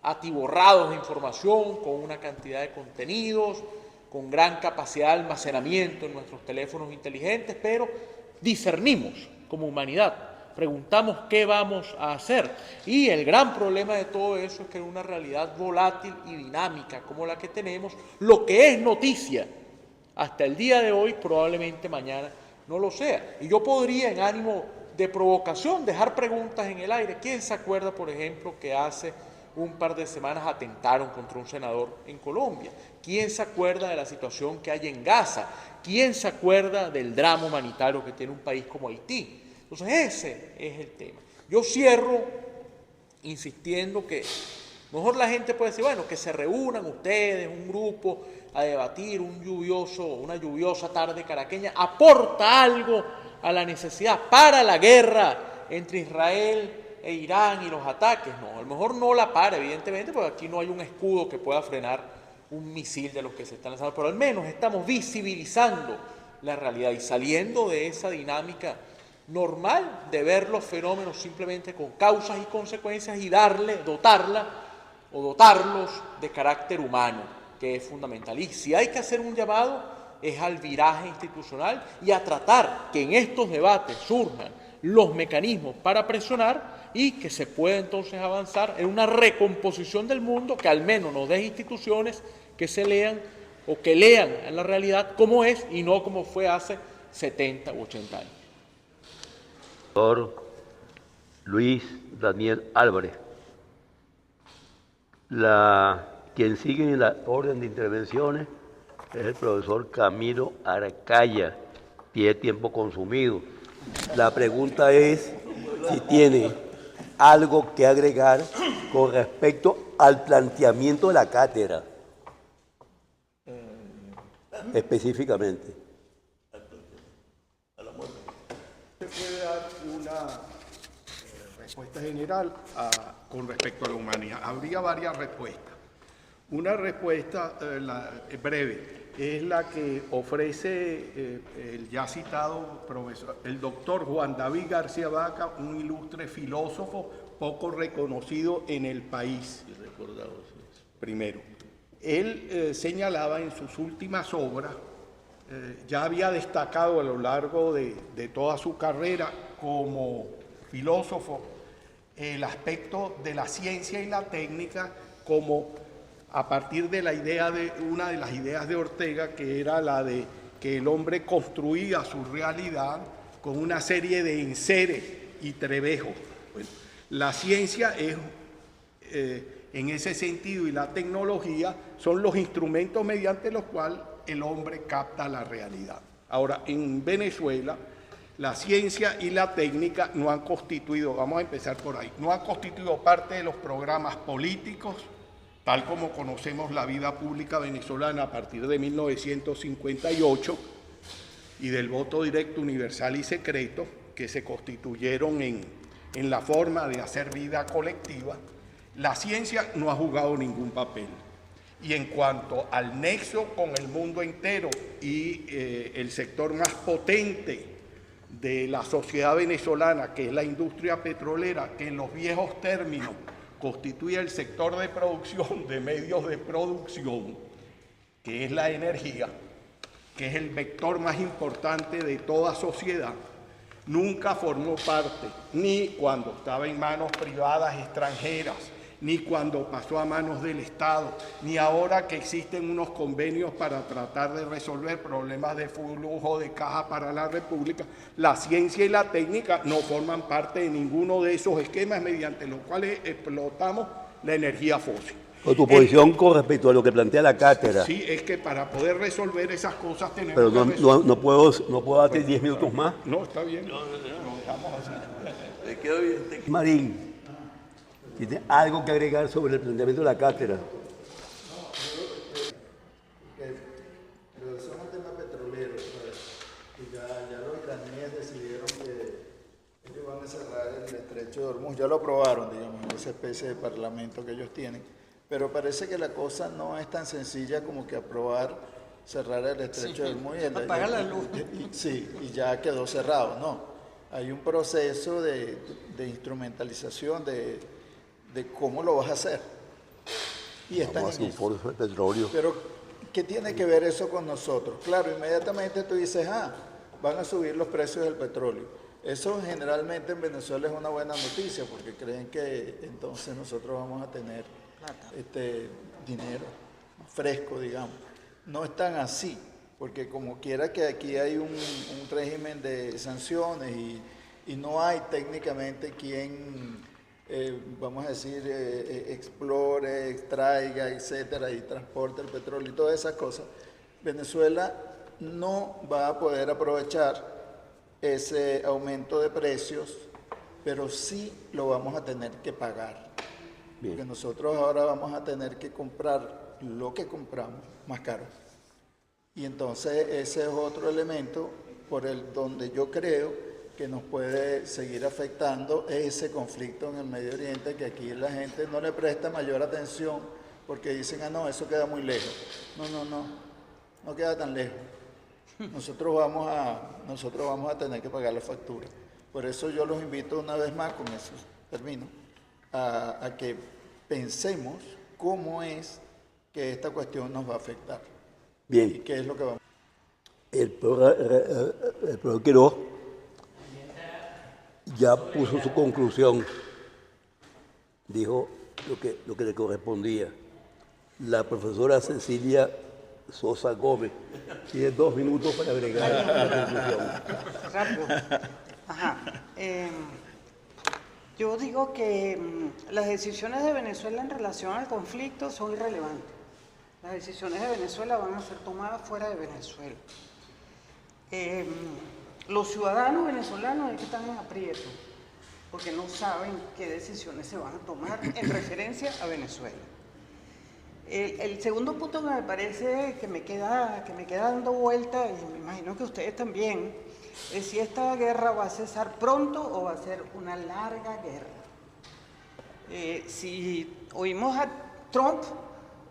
atiborrados de información, con una cantidad de contenidos, con gran capacidad de almacenamiento en nuestros teléfonos inteligentes, pero discernimos como humanidad, preguntamos qué vamos a hacer. Y el gran problema de todo eso es que en una realidad volátil y dinámica como la que tenemos, lo que es noticia hasta el día de hoy, probablemente mañana no lo sea. Y yo podría, en ánimo de provocación, dejar preguntas en el aire. ¿Quién se acuerda, por ejemplo, que hace un par de semanas atentaron contra un senador en Colombia? ¿Quién se acuerda de la situación que hay en Gaza? ¿Quién se acuerda del drama humanitario que tiene un país como Haití? Entonces ese es el tema. Yo cierro insistiendo que mejor la gente puede decir, bueno, que se reúnan ustedes, un grupo, a debatir una lluviosa tarde caraqueña, aporta algo a la necesidad para la guerra entre Israel e Irán y los ataques. No, a lo mejor no la para, evidentemente, porque aquí no hay un escudo que pueda frenar un misil de los que se están lanzando, pero al menos estamos visibilizando la realidad y saliendo de esa dinámica normal de ver los fenómenos simplemente con causas y consecuencias y dotarlos de carácter humano, que es fundamental. Y si hay que hacer un llamado, es al viraje institucional y a tratar que en estos debates surjan los mecanismos para presionar y que se pueda entonces avanzar en una recomposición del mundo que al menos nos dé instituciones que se lean o que lean en la realidad como es y no como fue hace 70 u 80 años. Doctor Luis Daniel Álvarez. Quien sigue en la orden de intervenciones es el profesor Camilo Aracaya. y el tiempo consumido. La pregunta es si tiene algo que agregar con respecto al planteamiento de la cátedra, específicamente. Se puede dar una respuesta general con respecto a la humanidad. Habría varias respuestas. Una respuesta breve es la que ofrece el ya citado profesor, el doctor Juan David García Vaca, un ilustre filósofo poco reconocido en el país. Primero, él señalaba en sus últimas obras, ya había destacado a lo largo de toda su carrera como filósofo el aspecto de la ciencia y la técnica como a partir de la idea de una de las ideas de Ortega, que era la de que el hombre construía su realidad con una serie de enseres y trebejos. Bueno, la ciencia es, en ese sentido, y la tecnología son los instrumentos mediante los cuales el hombre capta la realidad. Ahora, en Venezuela, la ciencia y la técnica no han constituido, vamos a empezar por ahí, no han constituido parte de los programas políticos, tal como conocemos la vida pública venezolana a partir de 1958 y del voto directo, universal y secreto, que se constituyeron en la forma de hacer vida colectiva. La ciencia no ha jugado ningún papel. Y en cuanto al nexo con el mundo entero y el sector más potente de la sociedad venezolana, que es la industria petrolera, que en los viejos términos constituye el sector de producción de medios de producción, que es la energía, que es el vector más importante de toda sociedad, nunca formó parte, ni cuando estaba en manos privadas extranjeras, ni cuando pasó a manos del Estado, ni ahora que existen unos convenios para tratar de resolver problemas de flujo de caja para la República. La ciencia y la técnica no forman parte de ninguno de esos esquemas mediante los cuales explotamos la energía fósil. ¿O tu posición con respecto a lo que plantea la cátedra? Sí, es que para poder resolver esas cosas tenemos pero que resolver. no puedo darte 10 minutos más. No, está bien. Lo dejamos así. Te quedo bien. Marín, ¿tiene algo que agregar sobre el planteamiento de la cátedra? En relación al tema petrolero, pues, ya los iraníes decidieron que ellos van a cerrar el estrecho de Hormuz. Ya lo aprobaron, digamos, en esa especie de parlamento que ellos tienen. Pero parece que la cosa no es tan sencilla como que aprobar cerrar el estrecho de Hormuz. Apagar la luz. Sí, y ya quedó cerrado. No, hay un proceso de instrumentalización de cómo lo vas a hacer. Y están en eso. Petróleo. Pero, ¿qué tiene que ver eso con nosotros? Claro, inmediatamente tú dices, van a subir los precios del petróleo. Eso generalmente en Venezuela es una buena noticia, porque creen que entonces nosotros vamos a tener dinero fresco, digamos. No es tan así, porque como quiera que aquí hay un régimen de sanciones y no hay técnicamente quien, vamos a decir, explore, extraiga, etcétera, y transporte el petróleo y todas esas cosas, Venezuela no va a poder aprovechar ese aumento de precios, pero sí lo vamos a tener que pagar. Bien. Porque nosotros ahora vamos a tener que comprar lo que compramos más caro. Y entonces ese es otro elemento por el donde yo creo que nos puede seguir afectando ese conflicto en el Medio Oriente, que aquí la gente no le presta mayor atención porque dicen, no, eso queda muy lejos. No queda tan lejos. Nosotros vamos a tener que pagar la factura. Por eso yo los invito una vez más, con eso termino, a que pensemos cómo es que esta cuestión nos va a afectar. Bien. ¿Y qué es lo que vamos a hacer? El profesor Quiroz ya puso su conclusión, dijo lo que le correspondía. La profesora Cecilia Sosa Gómez tiene 2 minutos para agregar la conclusión. Rápido. Ajá. Yo digo que las decisiones de Venezuela en relación al conflicto son irrelevantes. Las decisiones de Venezuela van a ser tomadas fuera de Venezuela. Los ciudadanos venezolanos es que están en aprieto, porque no saben qué decisiones se van a tomar en referencia a Venezuela. El segundo punto que me parece que me queda dando vuelta, y me imagino que ustedes también, es si esta guerra va a cesar pronto o va a ser una larga guerra. Si oímos a Trump,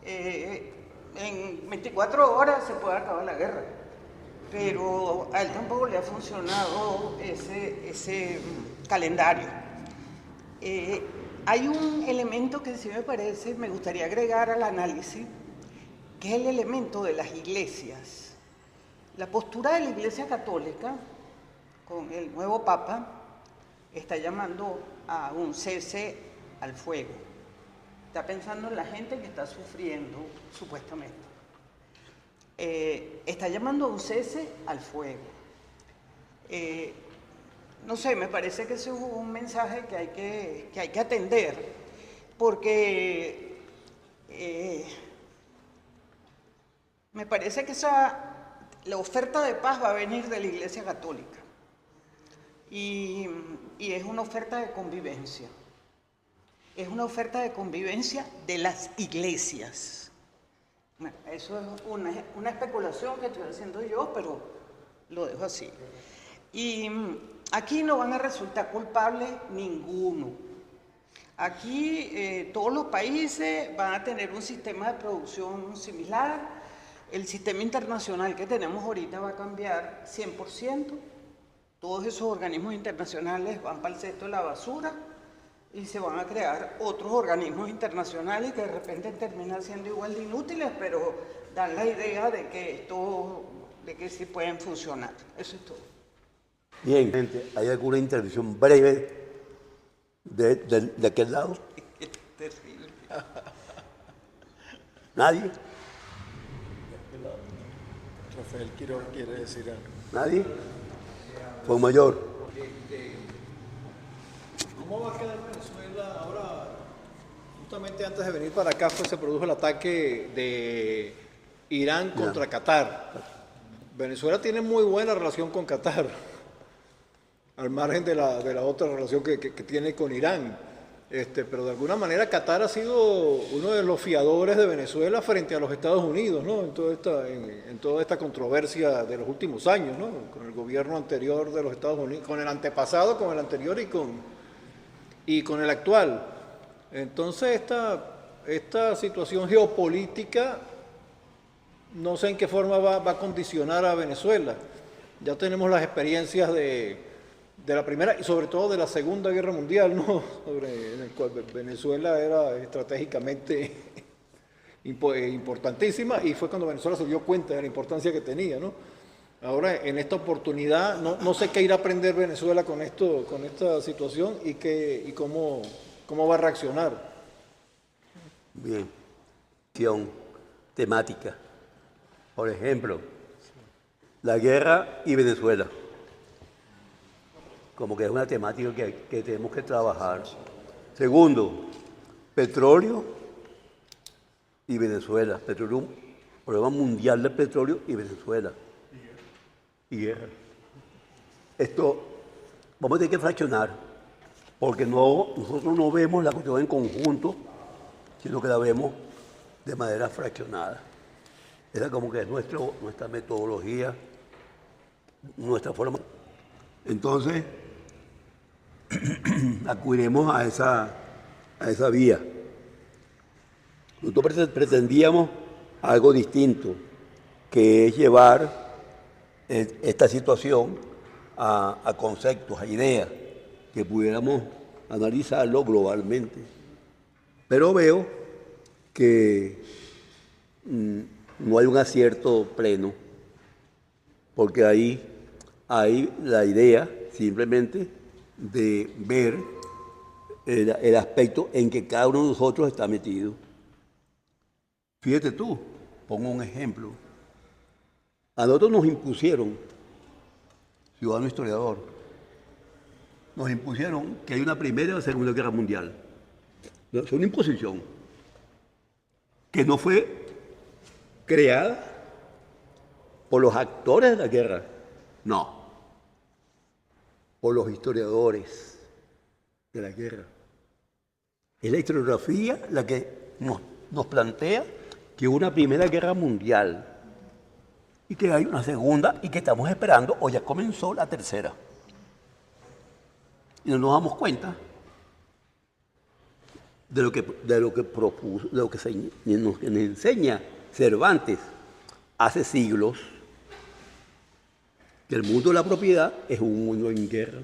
en 24 horas se puede acabar la guerra, pero a él tampoco le ha funcionado ese calendario. Hay un elemento que sí me gustaría agregar al análisis, que es el elemento de las iglesias. La postura de la Iglesia Católica, con el nuevo Papa, está llamando a un cese al fuego. Está pensando en la gente que está sufriendo, supuestamente. Está llamando a un cese al fuego. No sé, me parece que ese es un mensaje que hay que atender, porque me parece que la oferta de paz va a venir de la Iglesia Católica y es una oferta de convivencia. Es una oferta de convivencia de las iglesias. Bueno, eso es una especulación que estoy haciendo yo, pero lo dejo así. Y aquí no van a resultar culpables ninguno. Aquí todos los países van a tener un sistema de producción similar. El sistema internacional que tenemos ahorita va a cambiar 100%. Todos esos organismos internacionales van para el cesto de la basura y se van a crear otros organismos internacionales que de repente terminan siendo igual de inútiles, pero dan la idea de que sí pueden funcionar. Eso es todo. Bien, gente, ¿hay alguna intervención breve de aquel lado? Terrible. ¿Nadie? Rafael Quiroz quiere decir algo. ¿Nadie? Fue mayor. ¿Cómo va a quedar Venezuela ahora? Justamente antes de venir para acá se produjo el ataque de Irán contra Qatar. Venezuela tiene muy buena relación con Qatar, al margen de la otra relación que tiene con Irán. Pero de alguna manera Qatar ha sido uno de los fiadores de Venezuela frente a los Estados Unidos, ¿no? En toda esta controversia de los últimos años, ¿no? Con el gobierno anterior de los Estados Unidos, con el antepasado, con el anterior y con el actual. Entonces esta situación geopolítica no sé en qué forma va a condicionar a Venezuela. Ya tenemos las experiencias de la Primera y sobre todo de la Segunda Guerra Mundial, ¿no? En el cual Venezuela era estratégicamente importantísima y fue cuando Venezuela se dio cuenta de la importancia que tenía, ¿no? Ahora, en esta oportunidad, no sé qué irá a aprender Venezuela con esta situación y cómo va a reaccionar. Bien. Temática. Por ejemplo, la guerra y Venezuela. Como que es una temática que tenemos que trabajar. Segundo, petróleo y Venezuela. Problema mundial del petróleo y Venezuela. Y guerra. Esto vamos a tener que fraccionar, porque nosotros no vemos la cuestión en conjunto, sino que la vemos de manera fraccionada. Esa como que es nuestra metodología, nuestra forma. Entonces, acudiremos a esa vía. Nosotros pretendíamos algo distinto, que es llevar esta situación a conceptos, a ideas, que pudiéramos analizarlo globalmente. Pero veo que no hay un acierto pleno, porque ahí hay la idea simplemente de ver el aspecto en que cada uno de nosotros está metido. Fíjate tú, pongo un ejemplo. A nosotros nos impusieron, ciudadano historiador, nos impusieron que hay una Primera y una Segunda Guerra Mundial. Es una imposición que no fue creada por los actores de la guerra, No. Por los historiadores de la guerra. Es la historiografía la que nos plantea que hubo una primera guerra mundial y que hay una segunda y que estamos esperando o ya comenzó la tercera. Y no nos damos cuenta de lo que propuso, de lo que nos enseña Cervantes hace siglos, que el mundo de la propiedad es un mundo en guerra.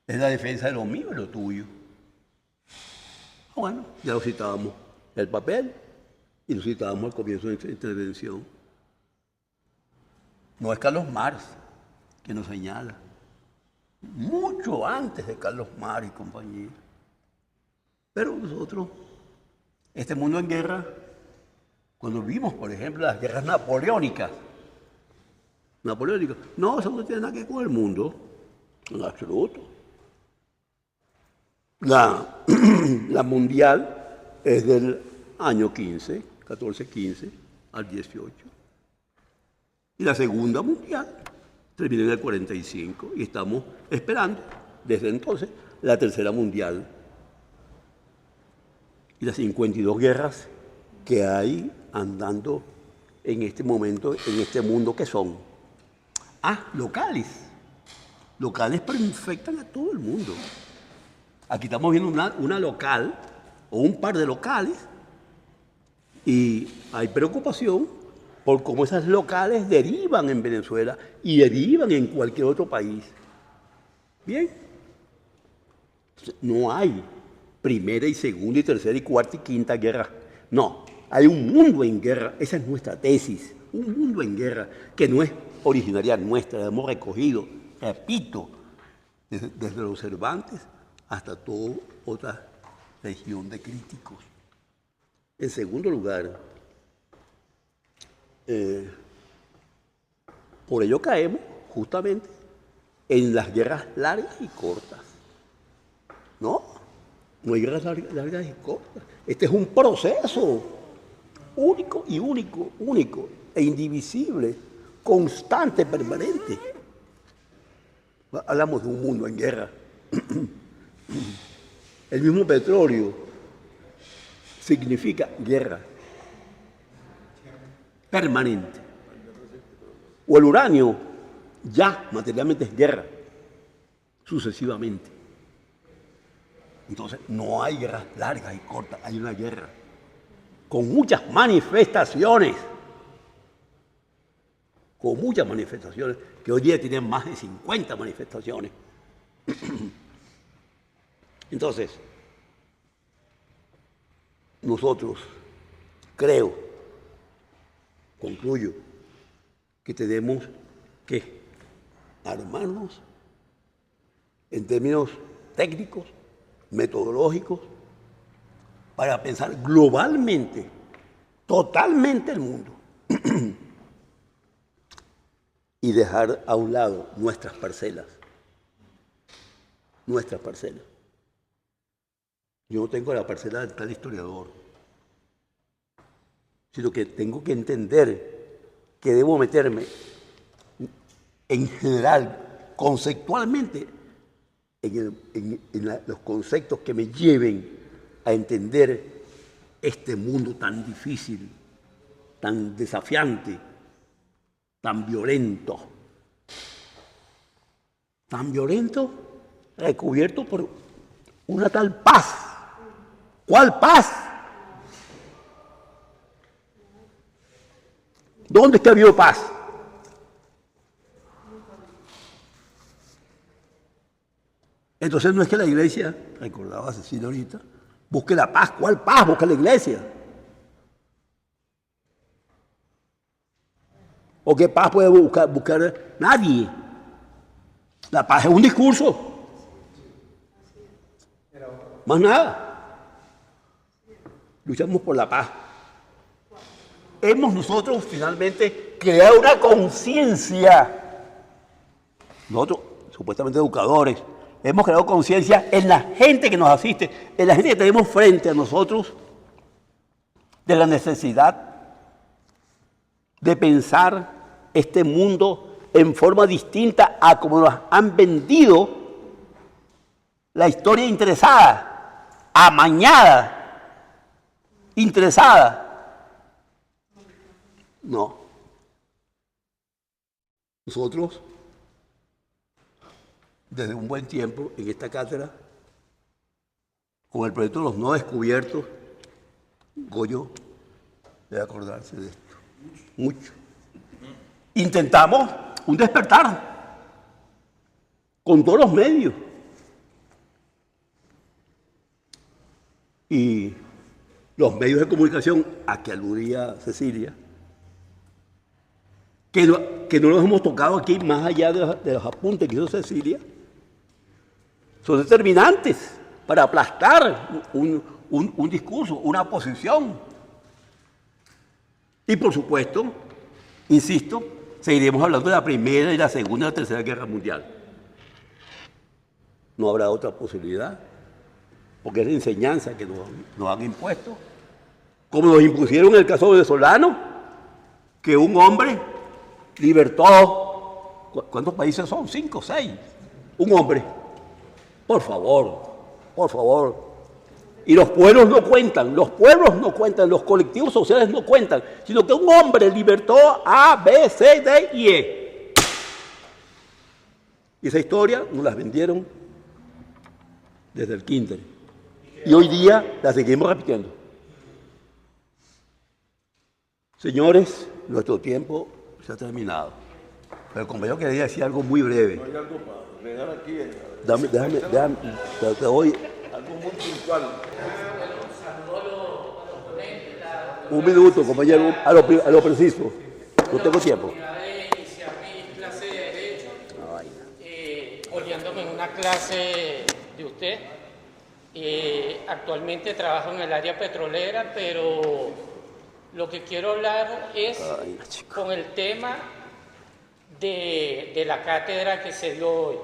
Es la defensa de lo mío y lo tuyo. Bueno, ya lo citábamos el papel y lo citábamos al comienzo de esta intervención. No es Carlos Marx que nos señala. Mucho antes de Carlos Marx y compañía. Pero nosotros, este mundo en guerra, cuando vimos, por ejemplo, las guerras napoleónicas, no, eso no tiene nada que ver con el mundo, en absoluto. La mundial es del año 14-15 al 18. Y la segunda mundial termina en el 45 y estamos esperando desde entonces la tercera mundial. Y las 52 guerras que hay andando en este momento, en este mundo, que son locales. Locales, pero infectan a todo el mundo. Aquí estamos viendo una local o un par de locales y hay preocupación por cómo esas locales derivan en Venezuela y derivan en cualquier otro país. Bien, no hay primera y segunda y tercera y cuarta y quinta guerra. No, hay un mundo en guerra. Esa es nuestra tesis. Un mundo en guerra que no es originaria nuestra, la hemos recogido, repito, desde los Cervantes hasta toda otra región de críticos. En segundo lugar, por ello caemos justamente en las guerras largas y cortas. No hay guerras largas y cortas. Este es un proceso único e indivisible, constante, permanente. Hablamos de un mundo en guerra. El mismo petróleo significa guerra permanente. O el uranio ya materialmente es guerra, sucesivamente. Entonces no hay guerras largas y cortas, hay una guerra con muchas manifestaciones, que hoy día tienen más de 50 manifestaciones. Entonces, nosotros, concluyo, que tenemos que armarnos en términos técnicos, metodológicos, para pensar globalmente, totalmente el mundo, y dejar a un lado nuestras parcelas. Yo no tengo la parcela del tal historiador, sino que tengo que entender que debo meterme en general, conceptualmente, en los conceptos que me lleven a entender este mundo tan difícil, tan desafiante, tan violento, recubierto por una tal paz. ¿Cuál paz? ¿Dónde es que ha habido paz? Entonces no es que la iglesia, recordaba Cecilia ahorita, busque la paz. ¿Cuál paz busca la iglesia? ¿O qué paz puede buscar nadie? La paz es un discurso. Más nada. Luchamos por la paz. Hemos nosotros finalmente creado una conciencia. Nosotros, supuestamente educadores, hemos creado conciencia en la gente que nos asiste, en la gente que tenemos frente a nosotros, de la necesidad de pensar este mundo en forma distinta a como nos han vendido la historia interesada, amañada, interesada. No. Nosotros, desde un buen tiempo en esta cátedra, con el proyecto de los no descubiertos, Goyo debe acordarse de esto, mucho. Intentamos un despertar con todos los medios. Y los medios de comunicación a que aludía Cecilia, que no los hemos tocado aquí más allá de los apuntes que hizo Cecilia, son determinantes para aplastar un discurso, una posición. Y por supuesto, insisto, seguiremos hablando de la Primera y la Segunda y la Tercera Guerra Mundial. No habrá otra posibilidad, porque es la enseñanza que nos han impuesto. Como nos impusieron en el caso venezolano, que un hombre libertó, ¿cuántos países son? 5, 6. Un hombre. Por favor. Y los pueblos no cuentan, los colectivos sociales no cuentan, sino que un hombre libertó A, B, C, D y E. Y esa historia nos la vendieron desde el kinder. Y hoy día la seguimos repitiendo. Señores, nuestro tiempo se ha terminado. Pero como yo quería decir algo muy breve. No hay algo para agregar aquí. Déjame, te doy algo muy puntual. un minuto, compañero, a lo preciso. No tengo tiempo. De iniciar mi clase de Derecho, oyéndome en una clase de usted. Actualmente trabajo en el área petrolera, pero lo que quiero hablar es con el tema de la cátedra que se dio hoy.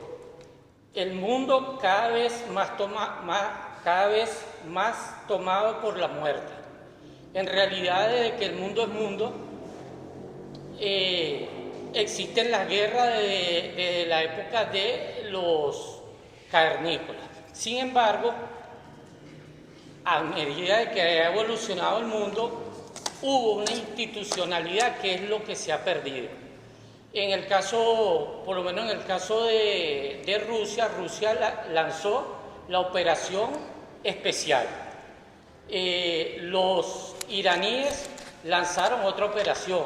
El mundo cada vez más tomado por la muerte. En realidad, desde que el mundo es mundo, existen las guerras desde la época de los cavernícolas. Sin embargo, a medida de que ha evolucionado el mundo, hubo una institucionalidad que es lo que se ha perdido. En el caso, por lo menos en el caso de Rusia, lanzó la operación especial. Los iraníes lanzaron otra operación.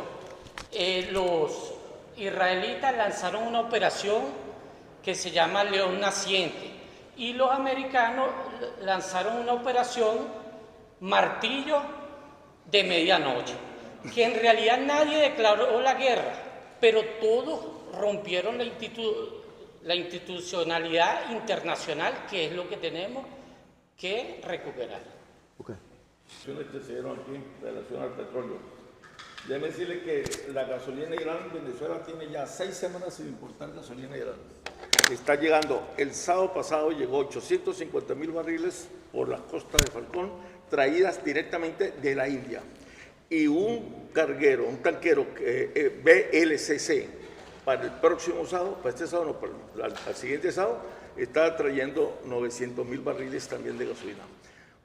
Los israelitas lanzaron una operación que se llama León Naciente. Y los americanos lanzaron una operación Martillo de Medianoche, que en realidad nadie declaró la guerra, pero todos rompieron la institucionalidad internacional, que es lo que tenemos que recuperar. Okay. Que se dieron aquí en relación al petróleo. Déjeme decirle que la gasolina Irán en Venezuela tiene ya 6 semanas sin importar gasolina Irán. Está llegando, el sábado pasado llegó 850.000 barriles por las costas de Falcón, traídas directamente de la India. Y un tanquero BLCC, para el próximo sábado, para este sábado, no, para el siguiente sábado, está trayendo 900.000 barriles también de gasolina.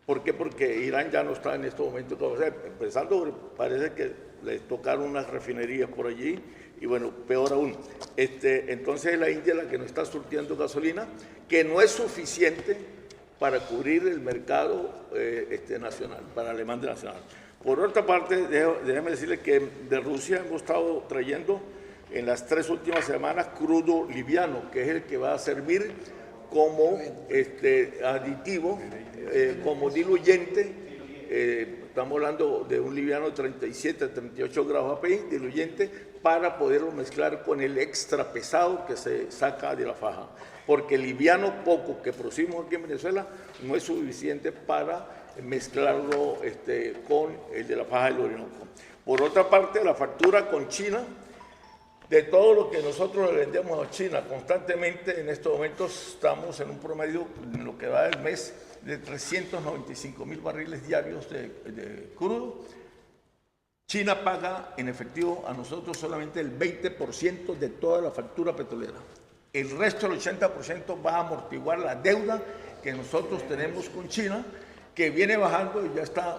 ¿Por qué? Porque Irán ya no está en este momento, empezando, parece que les tocaron unas refinerías por allí, y bueno, peor aún. Entonces la India es la que nos está surtiendo gasolina, que no es suficiente para cubrir el mercado nacional, para la demanda nacional. Por otra parte, déjame decirle que de Rusia hemos estado trayendo en las 3 últimas semanas crudo liviano, que es el que va a servir como aditivo, como diluyente. Estamos hablando de un liviano de 37 a 38 grados API, diluyente, para poderlo mezclar con el extra pesado que se saca de la faja. Porque el liviano poco que producimos aquí en Venezuela no es suficiente para mezclarlo con el de la faja del Orinoco. Por otra parte, la factura con China, de todo lo que nosotros le vendemos a China constantemente, en estos momentos estamos en un promedio, en lo que va del mes, de 395.000 barriles diarios de crudo. China paga en efectivo a nosotros solamente el 20% de toda la factura petrolera. El resto, el 80%, va a amortiguar la deuda que nosotros tenemos con China, que viene bajando y ya está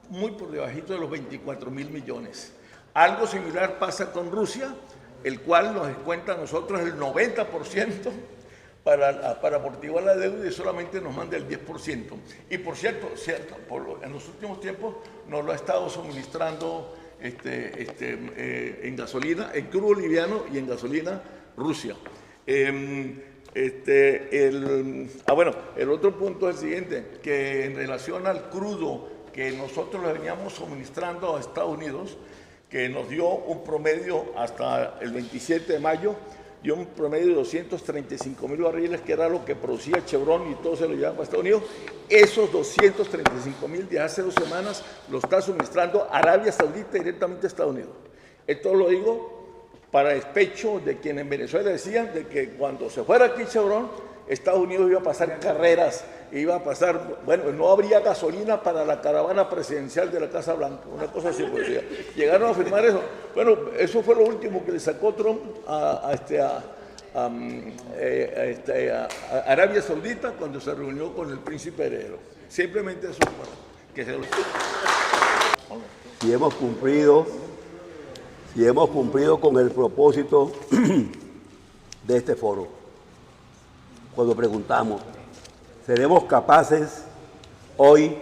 muy por debajito de los 24.000 millones. Algo similar pasa con Rusia, el cual nos descuenta a nosotros el 90% para amortiguar la deuda y solamente nos manda el 10%. Y por cierto, en los últimos tiempos nos lo ha estado suministrando en gasolina, en crudo liviano y en gasolina Rusia. El otro punto es el siguiente, que en relación al crudo que nosotros le veníamos suministrando a Estados Unidos, que nos dio un promedio hasta el 27 de mayo, dio un promedio de 235.000 barriles, que era lo que producía Chevron y todo se lo llevaban a Estados Unidos. Esos 235.000 de hace 2 semanas lo está suministrando Arabia Saudita directamente a Estados Unidos. Esto lo digo para despecho de quienes en Venezuela decían de que cuando se fuera aquí Chevron, Estados Unidos iba a pasar carreras, iba a pasar, bueno, no habría gasolina para la caravana presidencial de la Casa Blanca, una cosa así, pues, llegaron a firmar eso. Bueno, eso fue lo último que le sacó Trump a Arabia Saudita cuando se reunió con el príncipe heredero. Simplemente eso, para que se lo... Si hemos cumplido con el propósito de este foro, cuando preguntamos, ¿seremos capaces hoy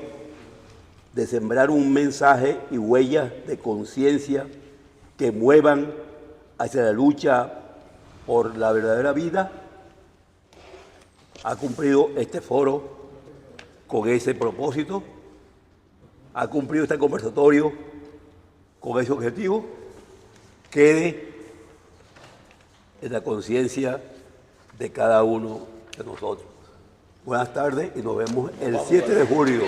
de sembrar un mensaje y huellas de conciencia que muevan hacia la lucha por la verdadera vida? ¿Ha cumplido este foro con ese propósito? ¿Ha cumplido este conversatorio con ese objetivo? Quede en la conciencia de cada uno de nosotros. Buenas tardes y nos vemos el 7 de julio.